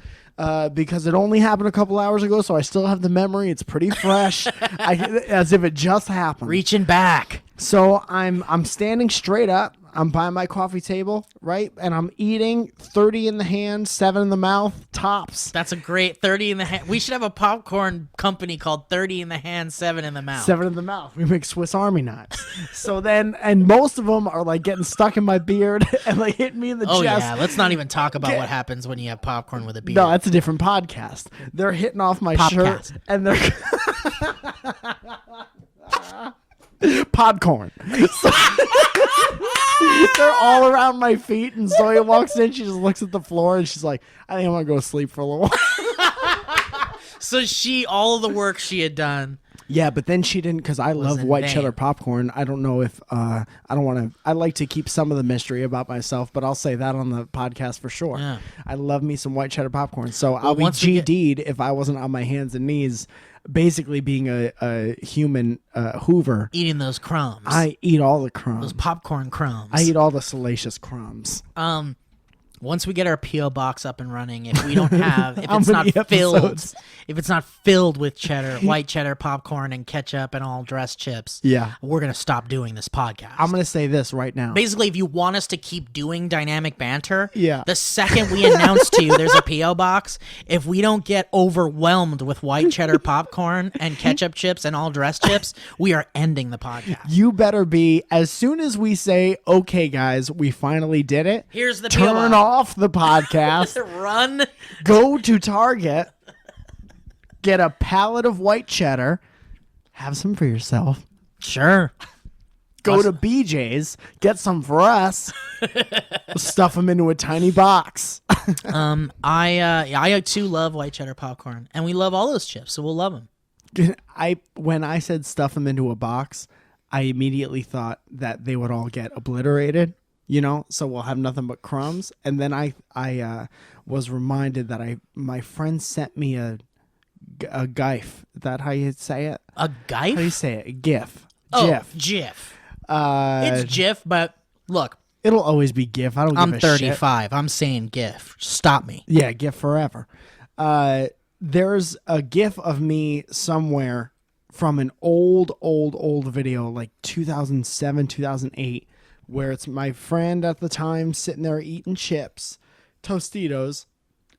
Because it only happened a couple hours ago, so I still have the memory. It's pretty fresh, as if it just happened. Reaching back. So I'm standing straight up. I'm by my coffee table, right? And I'm eating 30 in the hand, 7 in the mouth, tops. That's a great 30 in the hand. We should have a popcorn company called 30 in the hand, 7 in the mouth. 7 in the mouth. We make Swiss Army knives. So then, and most of them are like getting stuck in my beard and like hitting me in the Oh, chest. yeah. Let's not even talk about what happens when you have popcorn with a beard. No, that's a different podcast. They're hitting off my shirt Popcast. and they're Podcorn. So, they're all around my feet, and Zoya walks in. She just looks at the floor and she's like, "I think I'm gonna go to sleep for a little while." So all of the work she had done. Yeah, but then she didn't, because I love in white vain. cheddar popcorn. I don't know if I don't want to. I like to keep some of the mystery about myself, but I'll say that on the podcast for sure. Yeah. I love me some white cheddar popcorn. So I'll be once we get- GD'd if I wasn't on my hands and knees, basically being a human Hoover. Eating those crumbs. I eat all the crumbs. those popcorn crumbs. I eat all the salacious crumbs. Once we get our PO box up and running, if we don't have, if How it's many not filled, episodes? if it's not filled with white cheddar popcorn and ketchup and all dressed chips, Yeah. we're gonna stop doing this podcast. I'm gonna say this right now. Basically, if you want us to keep doing dynamic banter, Yeah. the second we announce to you there's a PO box, if we don't get overwhelmed with white cheddar popcorn and ketchup chips and all dressed chips, we are ending the podcast. You better be, as soon as we say, "Okay, guys, we finally did it." Here's the PO Turn box. off the podcast. Run. Go to Target, get a pallet of white cheddar, have some for yourself. Sure. Go to BJ's, get some for us, stuff them into a tiny box. I too love white cheddar popcorn, and we love all those chips, so we'll love them. When I said stuff them into a box, I immediately thought that they would all get obliterated, so we'll have nothing but crumbs. And then I was reminded that my friend sent me a gif. Is that how you say it? A How do you GIF? say it? A GIF. Oh, GIF. GIF. Uh, It's GIF, but look, It'll always be GIF. I don't I'm give a shit. 35. I'm saying GIF. Stop me. Yeah, GIF forever. There's a GIF of me somewhere from an old video, like 2007, 2008, where it's my friend at the time sitting there eating chips, Tostitos,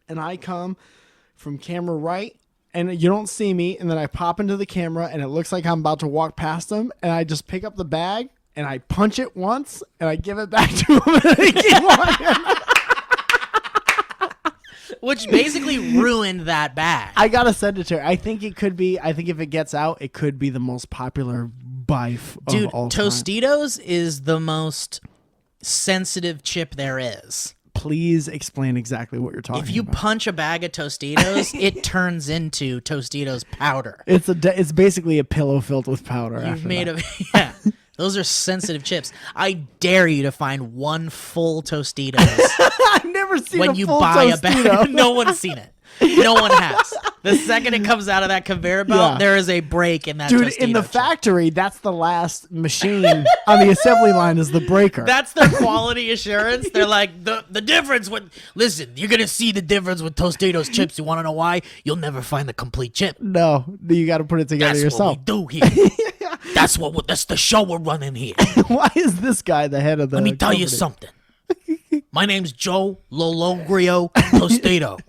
and I come from camera right, and you don't see me, and then I pop into the camera, and it looks like I'm about to walk past him, and I just pick up the bag, and I punch it once, and I give it back to him, and I keep walking. Which basically ruined that bag. I gotta send it to her. I think if it gets out, it could be the most popular bife Dude, of all time. Tostitos is the most sensitive chip there is. Please explain exactly what you're talking about. If you punch a bag of Tostitos, it turns into Tostitos powder. It's basically a pillow filled with powder. You've after made that. yeah. Those are sensitive chips. I dare you to find one full Tostitos I've never seen when a you full buy a Tostito. bag. No one's seen it. No one has. The second it comes out of that conveyor belt, Yeah. there is a break in that Dude, Tostito in the chip. factory, that's the last machine on the assembly line is the breaker. That's their quality assurance. They're like, the difference with, listen, you're going to see the difference with Tostitos chips. You want to know why? You'll never find the complete chip. No, you got to put it together That's yourself. what we do here. That's the show we're running here. Why is this guy the head of the Let me tell you company? something. My name's Joe Lologrio Tostito.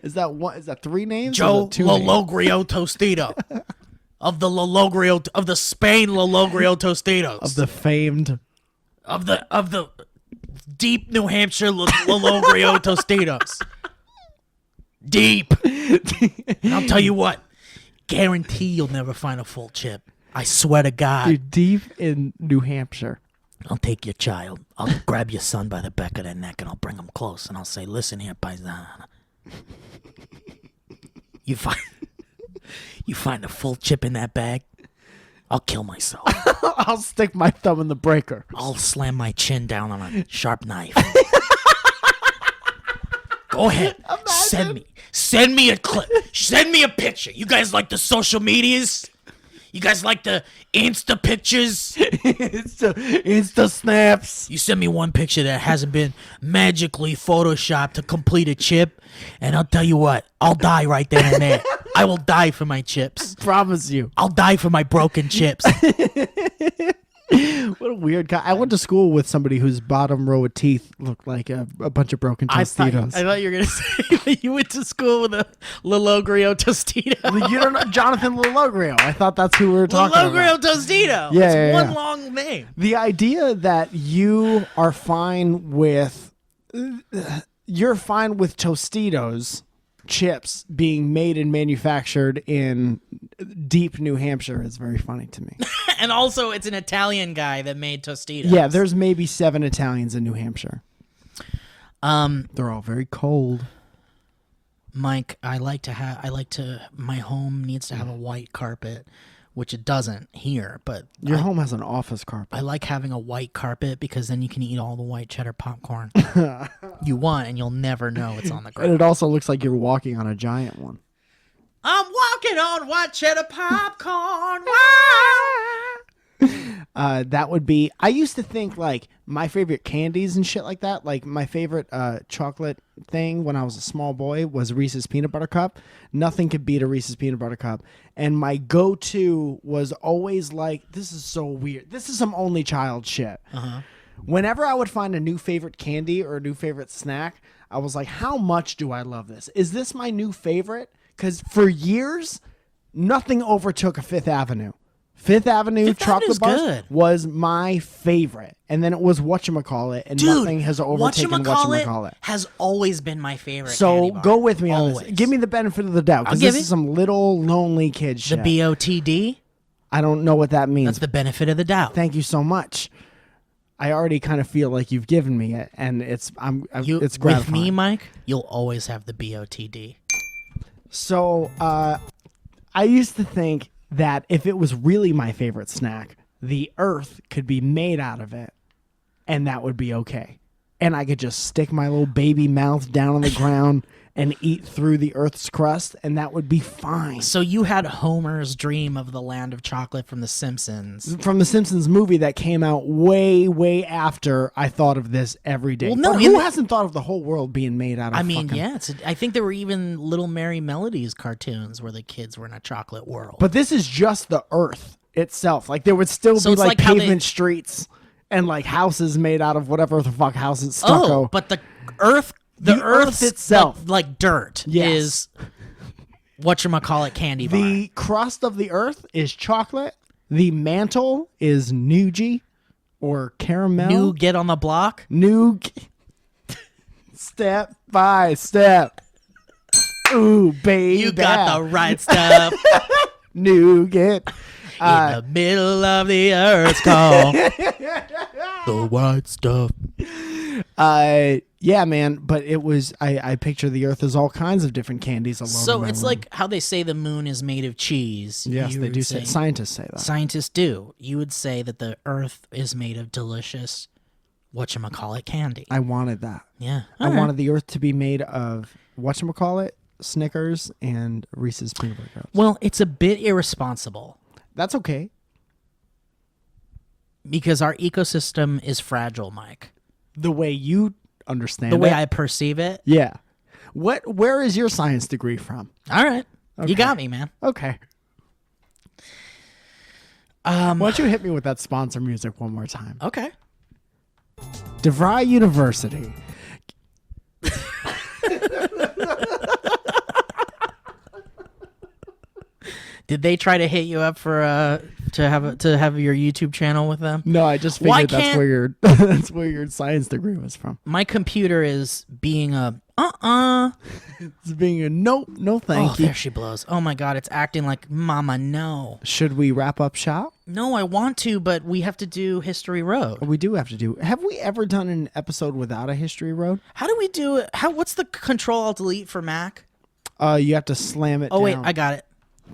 Is that 3 names? or Joe is that 2 names? Lologrio Tostito. Of the Spain Lologrio Tostitos. Of the famed. Of the deep New Hampshire Lologrio Tostitos. Deep. And I'll tell you what. Guarantee you'll never find a full chip. I swear to God. Dude, deep in New Hampshire. I'll take your child. I'll grab your son by the back of the neck and I'll bring him close and I'll say, listen here, paisan. You find a full chip in that bag, I'll kill myself. I'll stick my thumb in the breaker. I'll slam my chin down on a sharp knife. Go ahead. Send me a clip. Send me a picture. You guys like the social medias? You guys like the Insta pictures? Insta snaps. You send me one picture that hasn't been magically photoshopped to complete a chip, and I'll tell you what, I'll die right then and there. I will die for my chips. Promise you. I'll die for my broken chips. What a weird guy. I went to school with somebody whose bottom row of teeth looked like a bunch of broken I thought Tostitos. you were gonna say that you went to school with a Lologrio Tostito. You don't know Jonathan Lologrio. I thought that's who we were talking Lologrio about. Tostito. Yeah, It's yeah, one yeah. long name. The idea that you are fine with Tostitos chips being made and manufactured in deep New Hampshire is very funny to me. And also, it's an Italian guy that made Tostitos. Yeah, there's maybe 7 Italians in New Hampshire. Um, They're all very cold. Mike, my home needs to have a white carpet, which it doesn't here, but Your home has an office carpet. I like having a white carpet because then you can eat all the white cheddar popcorn you want, and you'll never know it's on the And ground. it also looks like you're walking on a giant one. I'm walking on white cheddar popcorn. That would be. I used to think like my favorite candies and shit like that. Like my favorite chocolate thing when I was a small boy was Reese's Peanut Butter Cup. Nothing could beat a Reese's Peanut Butter Cup. And my go-to was always like, this is so weird. This is some only child shit. Whenever I would find a new favorite candy or a new favorite snack, I was like, how much do I love this? Is this my new favorite? Because for years, nothing overtook a Fifth Avenue. Fifth Avenue Fifth chocolate Avenue's bars good. was my favorite. And then it was whatchamacallit, and nothing has overtaken whatchamacallit. has always been my favorite. So candy bar. go with me on Always. this. Give me the benefit of the doubt, because I'll give this it. is some little lonely kid the shit. BOTD. I don't know what that means. That's the benefit of the doubt. Thank you so much. I already kind of feel like you've given me it, and it's With gratifying. me, Mike, you'll always have the BOTD. So I used to think that if it was really my favorite snack, the earth could be made out of it, and that would be okay. And I could just stick my little baby mouth down on the ground and eat through the earth's crust, and that would be fine. So you had Homer's dream of the land of chocolate from The Simpsons. From the Simpsons movie that came out way, way after I thought of this every day. Well, no, Or in who the- hasn't thought of the whole world being made out of I mean, fucking... yeah, I think there were even Little Merry Melodies cartoons where the kids were in a chocolate world. But this is just the earth itself. Like, there would still So be it's like like how they- pavement streets and like houses made out of whatever the fuck houses, stucco. Oh, but the earth, the earth earth's itself. like dirt, Yes. is whatchamacallit candy bar. The crust of the earth is chocolate. The mantle is nougat or caramel. New Get on the Block. Step by step. Ooh, baby. You got the right stuff nougat. in the middle of the earth's call. The white stuff. Yeah, man. But it was. I picture the earth as all kinds of different candies alone. So it's like how they say the moon is made of cheese. Yes, You they would do say. Scientists say that. Scientists do. You would say that the earth is made of delicious whatchamacallit candy. I wanted that. Yeah. I wanted the earth to be made of whatchamacallit, Snickers, and Reese's Peanut Butter Cups. Well, it's a bit irresponsible That's okay. because our ecosystem is fragile, Mike. The way you understand The way it. I perceive it. Yeah. Where is your science degree from? All right. Okay. You got me, man. Okay. Why don't you hit me with that sponsor music one more time? Okay. DeVry University. Did they try to hit you up for to have your YouTube channel with them? No, I just Why figured that's can't- where your that's where your science degree was from. My computer is being a It's being a no thank Oh, you. there she blows. Oh my god, it's acting like mama no. Should we wrap up shop? No, I want to, but we have to do History Road. We do have to do. Have we ever done an episode without a history road? How do we do it? What's the Control Alt Delete for Mac? You have to slam it Oh down. wait, I got it.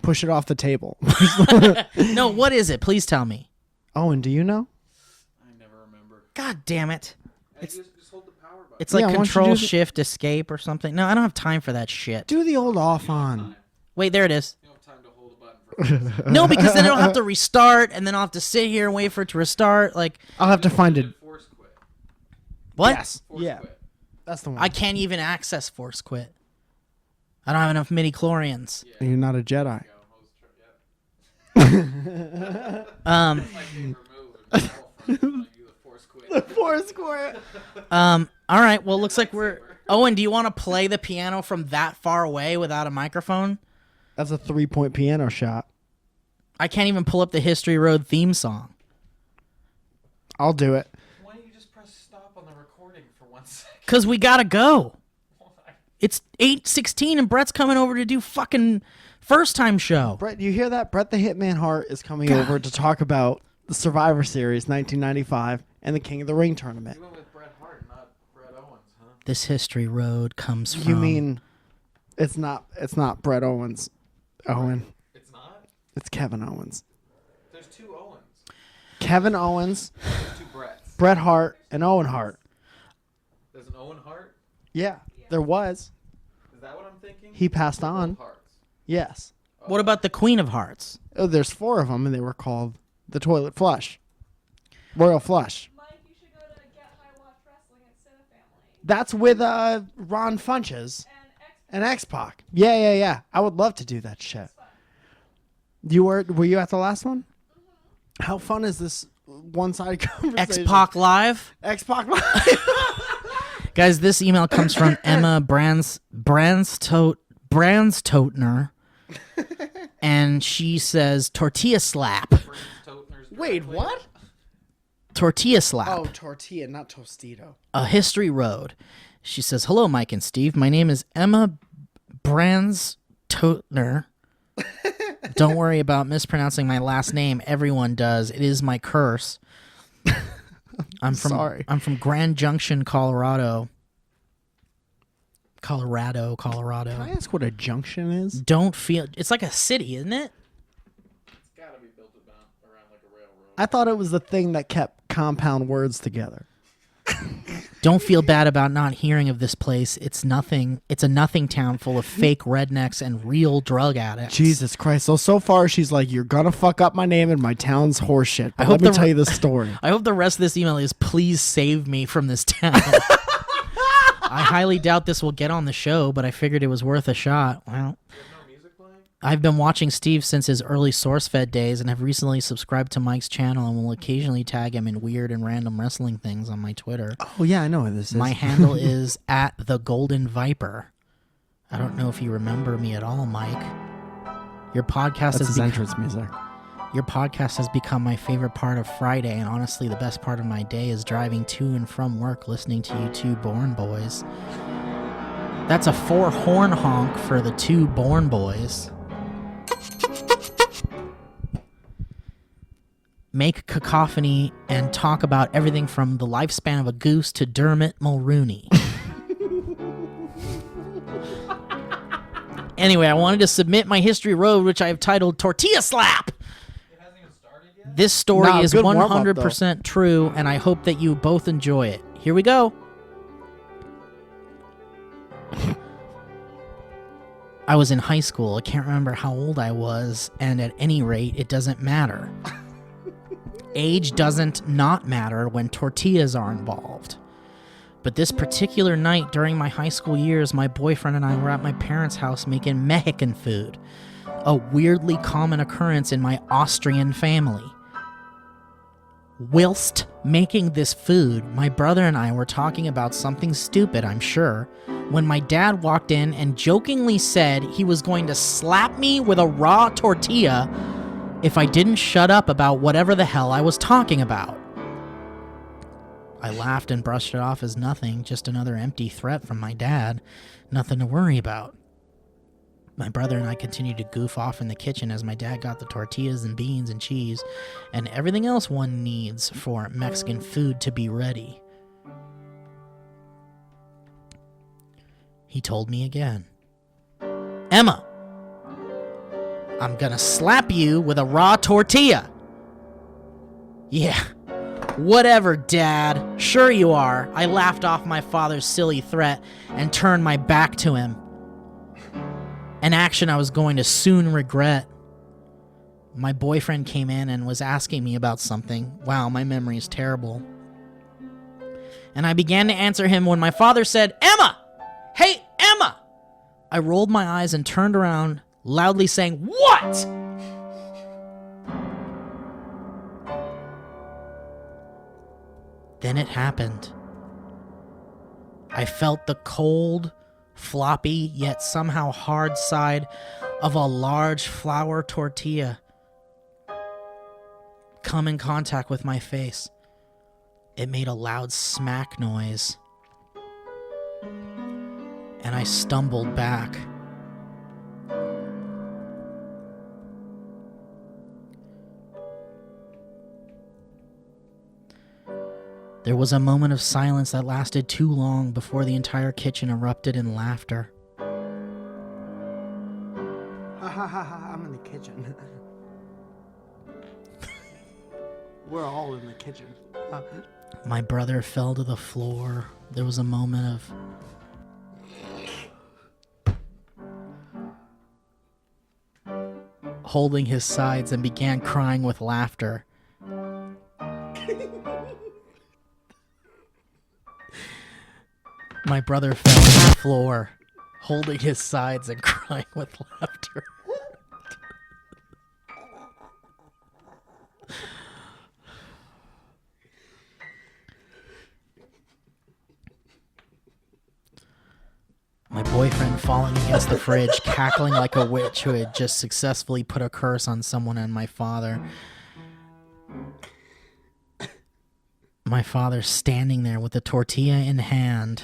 Push it off the table. No, what is it? Please tell me. Oh, and do you know? I never remember. God damn it. Just hold the power button. It's like Yeah, why don't you Control do the- Shift Escape or something. No, I don't have time for that shit. Do the old off on. Wait, there it is. You don't have time to hold a button for No, because then I don't have to restart, and then I'll have to sit here and wait for it to restart. Like, I'll have to find it. force quit. what? Yes. Force Yeah. quit. That's the one. I can't even access Force Quit. I don't have enough midi chlorians. You're not a Jedi. Go, hose tr- yeah. Um, Like they remove Foursquare. All right. Well, looks like we're. Owen, do you want to play the piano from that far away without a microphone? That's a 3-point piano shot. I can't even pull up the History Road theme song. I'll do it. Why don't you just press stop on the recording for 1 second? Because we got to go. It's 8:16 and Brett's coming over to do fucking first time show. Brett, you hear that? Brett the Hitman Hart is coming over to talk about the Survivor Series 1995 and the King of the Ring tournament. You went with Bret Hart, not Bret Owens, huh? This History Road comes from... You mean it's not Bret Owens, Owen. It's not? It's Kevin Owens. There's 2 Owens. Kevin Owens, There's 2 Bretts. Bret Hart, and Owen Hart. There's an Owen Hart? Yeah, there was. Is that what I'm thinking? He passed on. Both Harts. Yes. What about the Queen of Hearts? Oh, there's 4 of them, and they were called the Toilet Flush. Royal Flush. Mike, you should go to Get High Watch Wrestling at Cinefamily. That's with Ron Funches And and X-Pac. Yeah. I would love to do that shit. Were you at the last one? Mm-hmm. How fun is this one-sided conversation? X-Pac Live? X-Pac Live. Guys, this email comes from Emma Brandstotner. And she says, tortilla slap. Wait, what? Tortilla slap. Oh, tortilla, not Tostito. A History Road. She says, hello, Mike and Steve. My name is Emma Brandstotner. Don't worry about mispronouncing my last name. Everyone does. It is my curse. Sorry. I'm from Grand Junction, Colorado. Colorado. Can I ask what a junction is? Don't feel... It's like a city, isn't it? It's got to be built around like a railroad. I thought it was the thing that kept compound words together. Don't feel bad about not hearing of this place. It's nothing. It's a nothing town full of fake rednecks and real drug addicts. Jesus Christ. So far, she's like, you're going to fuck up my name and my town's horseshit. But let me tell you the story. I hope the rest of this email is, please save me from this town. I highly doubt this will get on the show, but I figured it was worth a shot. Well, You have no music playing? I've been watching Steve since his early SourceFed days and have recently subscribed to Mike's channel and will occasionally tag him in weird and random wrestling things on my Twitter. Oh, yeah, I know what this is. My handle is at the Golden Viper. I don't know if you remember me at all, Mike. Your podcast That's his entrance music. Your podcast has become my favorite part of Friday, and honestly, the best part of my day is driving to and from work listening to you 2 Born Boys. That's a 4-horn honk for the 2 Born Boys. Make cacophony and talk about everything from the lifespan of a goose to Dermot Mulrooney. Anyway, I wanted to submit my History Road, which I have titled Tortilla Slap. It hasn't even started yet? This story Nah, is good warm-up, 100% true, and I hope that you both enjoy it. Here we go. I was in high school. I can't remember how old I was, and at any rate, it doesn't matter. Age doesn't not matter when tortillas are involved. But this particular night during my high school years, my boyfriend and I were at my parents' house making Mexican food, a weirdly common occurrence in my Austrian family. Whilst making this food, my brother and I were talking about something stupid, I'm sure, when my dad walked in and jokingly said he was going to slap me with a raw tortilla if I didn't shut up about whatever the hell I was talking about. I laughed and brushed it off as nothing, just another empty threat from my dad. Nothing to worry about. My brother and I continued to goof off in the kitchen as my dad got the tortillas and beans and cheese and everything else one needs for Mexican food to be ready. He told me again, Emma, I'm gonna slap you with a raw tortilla. Yeah, whatever, Dad. Sure you are. I laughed off my father's silly threat and turned my back to him. An action I was going to soon regret. My boyfriend came in and was asking me about something. Wow, my memory is terrible. And I began to answer him when my father said, Emma! Hey, Emma! I rolled my eyes and turned around, loudly saying, What? Then it happened. I felt the cold, floppy, yet somehow hard side of a large flour tortilla come in contact with my face. It made a loud smack noise, and I stumbled back. There was a moment of silence that lasted too long before the entire kitchen erupted in laughter. Ha ha ha ha, I'm in the kitchen. We're all in the kitchen. My brother fell to the floor. There was a moment of holding his sides and began crying with laughter. My brother fell to the floor, holding his sides and crying with laughter. My boyfriend falling against the fridge, cackling like a witch who had just successfully put a curse on someone and my father. My father standing there with the tortilla in hand,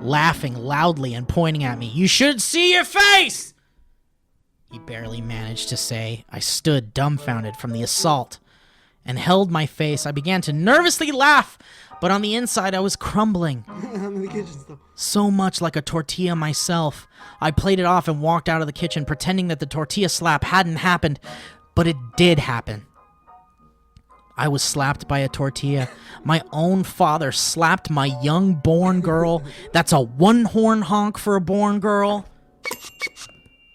laughing loudly and pointing at me. "You should see your face!" He barely managed to say. I stood dumbfounded from the assault and held my face. I began to nervously laugh, but on the inside I was crumbling. I'm in the kitchen still. So much like a tortilla myself. I played it off and walked out of the kitchen, pretending that the tortilla slap hadn't happened, but it did happen. I was slapped by a tortilla. My own father slapped my young born girl. That's a one-horn honk for a born girl.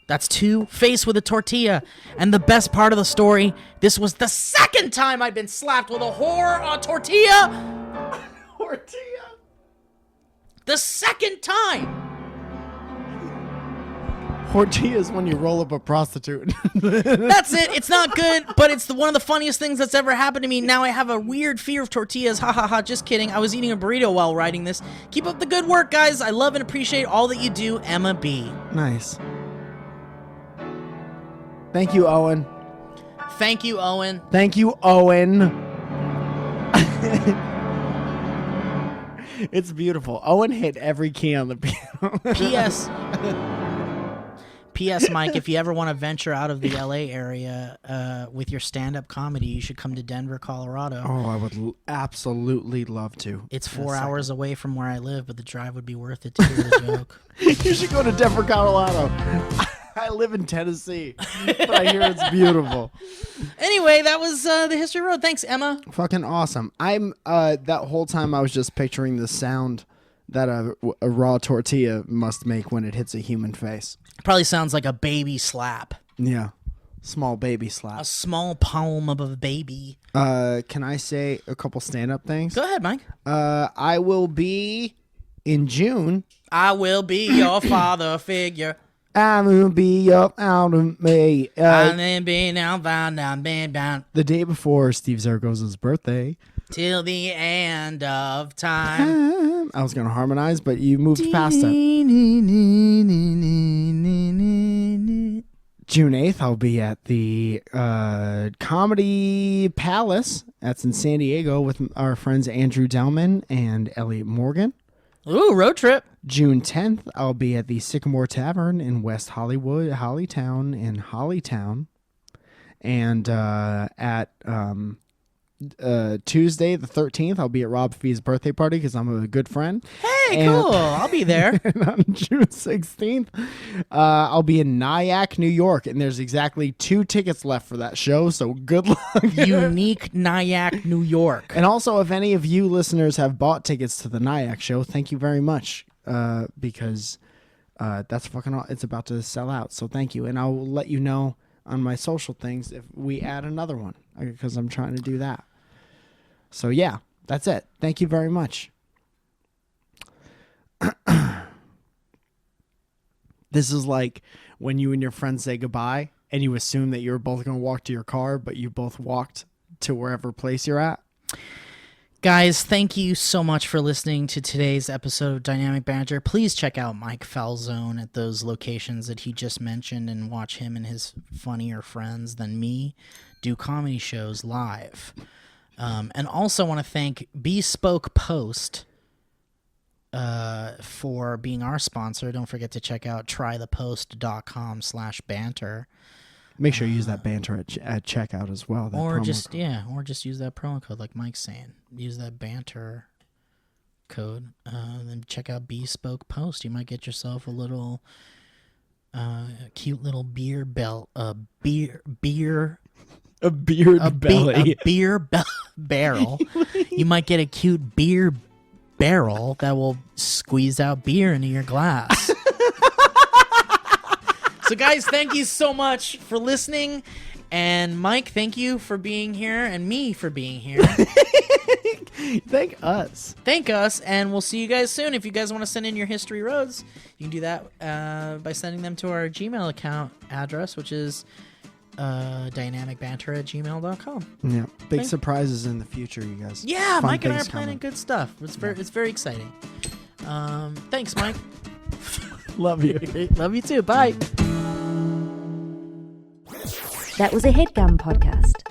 That's two, face with a tortilla. And the best part of the story, this was the second time I'd been slapped with a tortilla. Tortilla? The second time. Tortilla is when you roll up a prostitute. That's it. It's not good, but it's one of the funniest things that's ever happened to me. Now I have a weird fear of tortillas. Ha ha ha. Just kidding. I was eating a burrito while writing this. Keep up the good work, guys. I love and appreciate all that you do. Emma B. Nice. Thank you, Owen. Thank you, Owen. Thank you, Owen. It's beautiful. Owen hit every key on the piano. P.S. P.S. Mike, if you ever want to venture out of the L.A. area with your stand-up comedy, you should come to Denver, Colorado. Oh, I would absolutely love to. It's 4 hours away from where I live, but the drive would be worth it to hear the joke. You should go to Denver, Colorado. I live in Tennessee, but I hear it's beautiful. Anyway, that was the History Road. Thanks, Emma. Fucking awesome. I'm that whole time I was just picturing the sound that a raw tortilla must make when it hits a human face. Probably sounds like a baby slap. Yeah. Small baby slap. A small palm of a baby. Can I say a couple stand-up things? Go ahead, Mike. I will be in June. I will be your father figure. I will be up out of May. And then be now found down, been bound. The day before Steve Zaragoza's birthday. Till the end of time. I was going to harmonize, but you moved past it. June 8th, I'll be at the Comedy Palace. That's in San Diego with our friends Andrew Delman and Elliot Morgan. Ooh, road trip. June 10th, I'll be at the Sycamore Tavern in West Hollywood, Hollytown. And at Tuesday, the 13th, I'll be at Rob Fee's birthday party because I'm a good friend. Hey, cool. I'll be there. And on June 16th, I'll be in Nyack, New York, and there's exactly 2 tickets left for that show, so good luck. Unique Nyack, New York. And also, if any of you listeners have bought tickets to the Nyack show, thank you very much, because that's fucking it's about to sell out, so thank you. And I'll let you know on my social things if we add another one, because I'm trying to do that. So yeah, that's it. Thank you very much. This is like when you and your friends say goodbye and you assume that you're both going to walk to your car, but you both walked to wherever place you're at. Guys, thank you so much for listening to today's episode of Dynamic Banter. Please check out Mike Falzone at those locations that he just mentioned and watch him and his funnier friends than me do comedy shows live. And also want to thank Bespoke Post for being our sponsor. Don't forget to check out trythepost.com/banter. Make sure you use that banter at checkout as well. That Or promo just code. or just use that promo code like Mike's saying. Use that banter code. Then check out Bespoke Post. You might get yourself a little cute little beer belt, a beard belly. Barrel. You might get a cute beer barrel that will squeeze out beer into your glass. So, guys, thank you so much for listening. And, Mike, thank you for being here and me for being here. Thank us. Thank us, and we'll see you guys soon. If you guys want to send in your history roads, you can do that by sending them to our Gmail account address, which is dynamicbanter@gmail.com. Yeah, big Thank- surprises in the future, you guys. Yeah, Fun Mike and I are things planning coming. good stuff. It's very exciting. Thanks, Mike. Love you. Love you too. Bye. That was a HeadGum podcast.